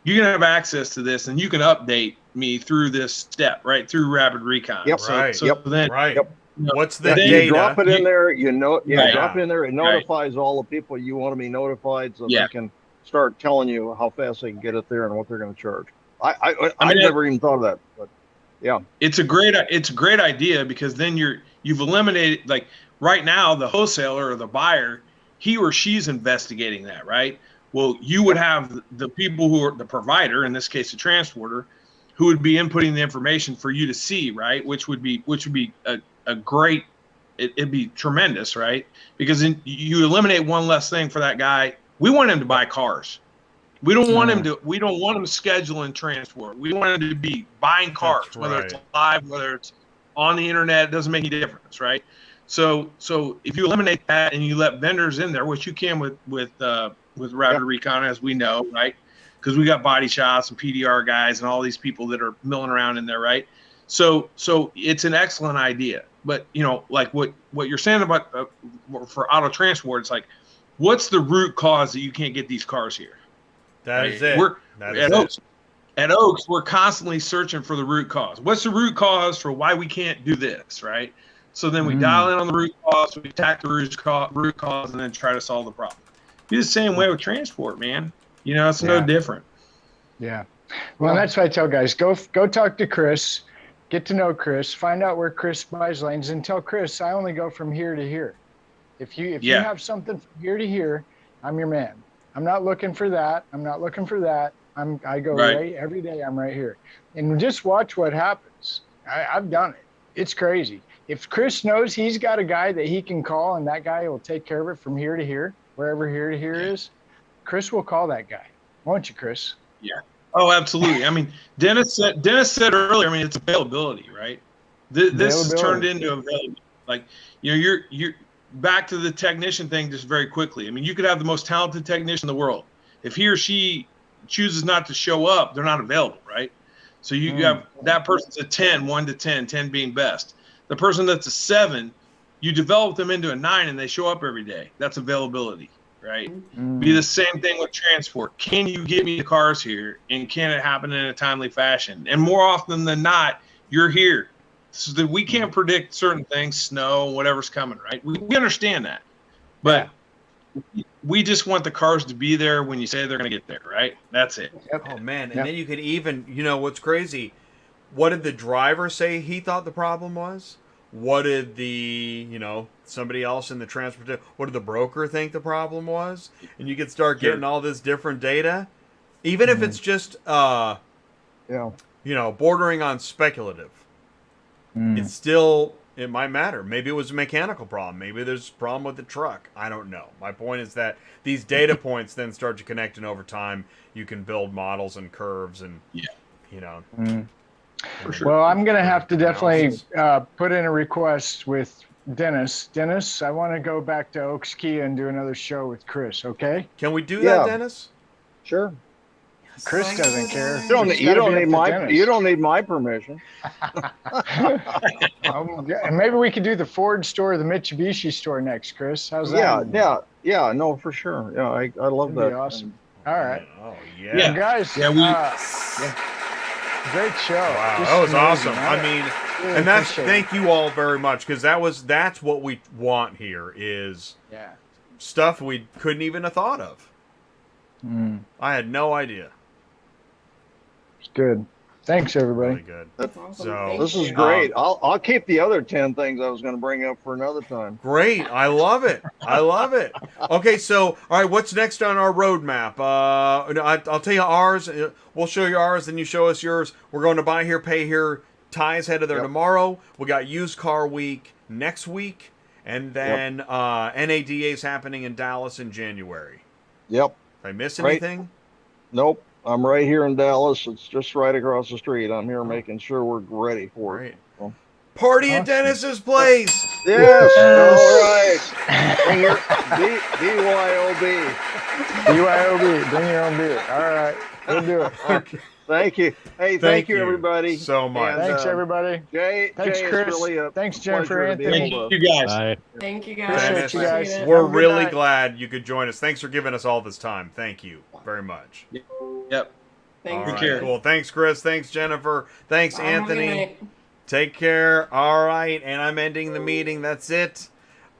S11: you can have access to this and you can update me through this step, right, through Rapid Recon.
S10: Yep.
S1: What's the
S10: data? You drop it in there. Drop it in there. It
S11: notifies
S10: all the people you want to be notified, so start telling you how fast they can get it there and what they're going to charge. I
S11: mean,
S10: never even thought of that, but yeah,
S11: it's a great idea, because then you've eliminated, like right now, the wholesaler or the buyer, he or she's investigating that, right? Well, you would have the people who are the provider, in this case the transporter, who would be inputting the information for you to see, right? Which would be a great, it'd be tremendous, right? Because you eliminate one less thing for that guy. We want him to buy cars. We don't want him to schedule and transport. We want him to be buying cars, whether it's live, whether it's on the internet, it doesn't make any difference, right? So if you eliminate that and you let vendors in there, which you can with Rapid Recon, as we know, right? Because we got body shops and PDR guys and all these people that are milling around in there, right? So it's an excellent idea. But like what you're saying about for auto transport, it's like, what's the root cause that you can't get these cars here?
S1: That is it.
S11: At Oaks, we're constantly searching for the root cause. What's the root cause for why we can't do this, right? So then we dial in on the root cause, we attack the root cause, and then try to solve the problem. Be the same way with transport, man. It's no different.
S9: Yeah. Well, that's why I tell guys, go talk to Chris, get to know Chris, find out where Chris buys lanes, and tell Chris, I only go from here to here. If you have something from here to here, I'm your man. I'm not looking for that. I'm not looking for that. I go right every day. I'm right here, and just watch what happens. I've done it. It's crazy. If Chris knows he's got a guy that he can call, and that guy will take care of it from here to here, wherever here to here is, Chris will call that guy. Won't you, Chris?
S11: Yeah. Oh, absolutely. I mean, Dennis said earlier, I mean, it's availability, right? This has turned into availability. Like, you're back to the technician thing just very quickly. I mean, you could have the most talented technician in the world. If he or she chooses not to show up, they're not available, right? So you have that person's a 10, 1 to 10, 10 being best. The person that's a 7, you develop them into a 9 and they show up every day. That's availability, right? Be the same thing with transport. Can you get me the cars here, and can it happen in a timely fashion? And more often than not, you're here. So that we can't predict certain things, snow, whatever's coming, right? We understand that. But we just want the cars to be there when you say they're going to get there, right? That's it.
S1: Oh, man. And then you could even, what's crazy, what did the driver say he thought the problem was? What did the, somebody else in the transportation, what did the broker think the problem was? And you could start getting all this different data. Even if it's just, bordering on speculative. It's still, it might matter. Maybe it was a mechanical problem. Maybe there's a problem with the truck. I don't know. My point is that these data points then start to connect, and over time you can build models and curves and,
S9: For sure. Well, I'm going to have to definitely put in a request with Dennis. Dennis, I want to go back to Oaks Kia and do another show with Chris, okay?
S1: Can we do that, Dennis?
S10: Sure.
S9: Chris doesn't care.
S10: You don't need my permission.
S9: And maybe we could do the Ford store, the Mitsubishi store next, Chris. How's that?
S10: Yeah. No, for sure. Yeah, I love that.
S9: That'd be awesome. All right.
S1: Oh yeah.
S9: Guys.
S11: Yeah,
S9: great show.
S1: Wow, that was awesome. I mean, and thank you all very much, because that's what we want here is stuff we couldn't even have thought of. I had no idea.
S9: It's good. Thanks, everybody.
S1: Really good.
S12: Awesome.
S1: So
S10: this is great. I'll keep the other 10 things I was going to bring up for another time.
S1: Great. I love it. Okay, so all right, what's next on our roadmap? I'll tell you ours. We'll show you ours, then you show us yours. We're going to Buy Here, Pay Here. Ty's headed there tomorrow. We got Used Car Week next week, and then NADA is happening in Dallas in January.
S10: Yep.
S1: Did I miss anything?
S10: Nope. I'm right here in Dallas. It's just right across the street. I'm here making sure we're ready for it. So.
S1: Party at Dennis's place.
S10: Yes. All right. Bring your BYOB.
S9: BYOB. Bring your own beer. All right. We'll do it.
S10: Okay. Thank you. Hey, thank you, everybody.
S1: So much.
S9: And, thanks, everybody.
S10: Thanks,
S9: Chris.
S10: Really
S9: thanks, Jennifer. Anthony.
S11: Thank you, guys.
S13: Bye.
S12: Thank you, guys.
S1: Dennis, we're really glad you could join us. Thanks for giving us all this time. Thank you very much.
S11: Yep.
S12: Thanks.
S1: All right, cool. Thanks, Chris. Thanks, Jennifer. Thanks, Anthony. Take care. All right. And I'm ending the meeting. That's it.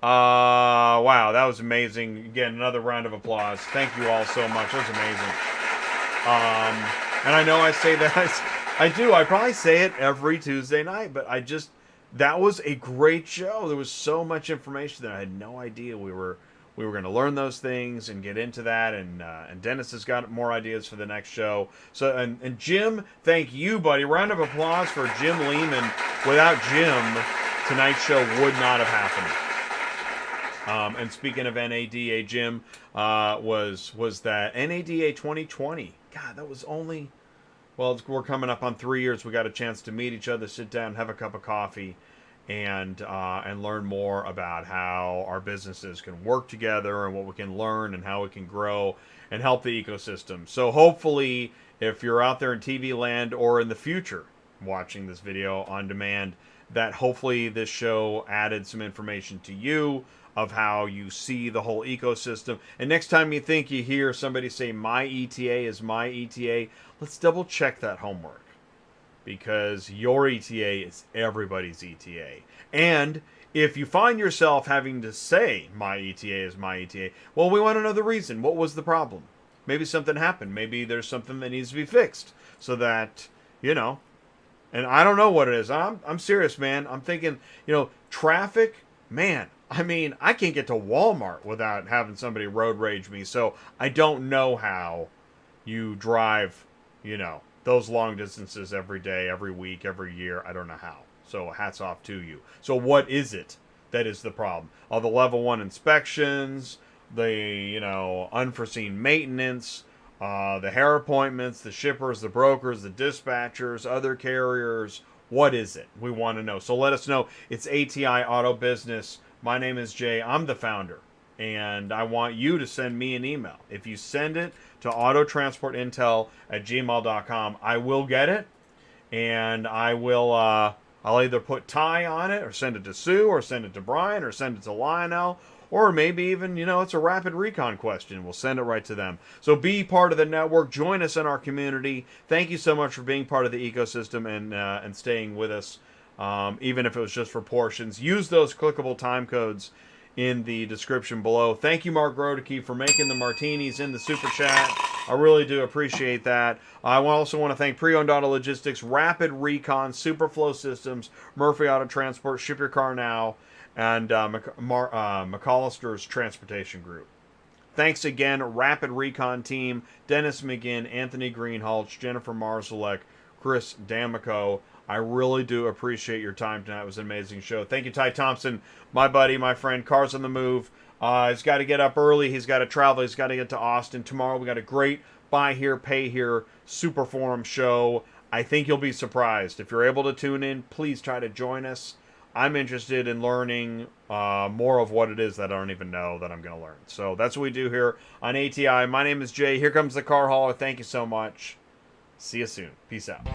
S1: Wow, that was amazing. Again, another round of applause. Thank you all so much. That was amazing. And I know I say that, I do. I probably say it every Tuesday night, but that was a great show. There was so much information that I had no idea we were going to learn those things and get into that. And Dennis has got more ideas for the next show. So, and Jim, thank you, buddy. Round of applause for Jim Lehman. Without Jim, tonight's show would not have happened. And speaking of NADA, Jim, was that NADA 2020. God, that was only, well, we're coming up on 3 years. We got a chance to meet each other, sit down, have a cup of coffee, and learn more about how our businesses can work together and what we can learn and how we can grow and help the ecosystem. So hopefully, if you're out there in TV land or in the future watching this video on demand, that hopefully this show added some information to you of how you see the whole ecosystem. And next time you think you hear somebody say my ETA is my ETA, let's double check that homework, because your ETA is everybody's ETA. And if you find yourself having to say my ETA is my ETA, well, we want to know the reason. What was the problem? Maybe something happened. Maybe there's something that needs to be fixed so that, and I don't know what it is. I'm serious, man. I'm thinking, traffic, man. I mean, I can't get to Walmart without having somebody road rage me. So I don't know how you drive, those long distances every day, every week, every year. I don't know how. So hats off to you. So what is it that is the problem? All the level 1 inspections, the, unforeseen maintenance, the hair appointments, the shippers, the brokers, the dispatchers, other carriers. What is it? We want to know. So let us know. It's ATI Auto Business. My name is Jay. I'm the founder, and I want you to send me an email. If you send it to autotransportintel@gmail.com, I will get it, and I'll either put Ty on it, or send it to Sue, or send it to Brian, or send it to Lionel, or maybe even, it's a Rapid Recon question. We'll send it right to them. So be part of the network. Join us in our community. Thank you so much for being part of the ecosystem and staying with us. Even if it was just for portions. Use those clickable time codes in the description below. Thank you, Mark Rodeke, for making the martinis in the super chat. I really do appreciate that. I also want to thank Preowned Auto Logistics, Rapid Recon, Superflow Systems, Murphy Auto Transport, Ship Your Car Now, and McCollister's Transportation Group. Thanks again, Rapid Recon team, Dennis McGinn, Anthony Greenhalgh, Jennifer Marszalek, Chris Damico. I really do appreciate your time tonight. It was an amazing show. Thank you, Ty Thompson, my buddy, my friend. Cars on the Move. He's got to get up early. He's got to travel. He's got to get to Austin. Tomorrow we got a great buy here, pay here super forum show. I think you'll be surprised. If you're able to tune in, please try to join us. I'm interested in learning more of what it is that I don't even know that I'm going to learn. So that's what we do here on ATI. My name is Jay. Here comes the car hauler. Thank you so much. See you soon. Peace out.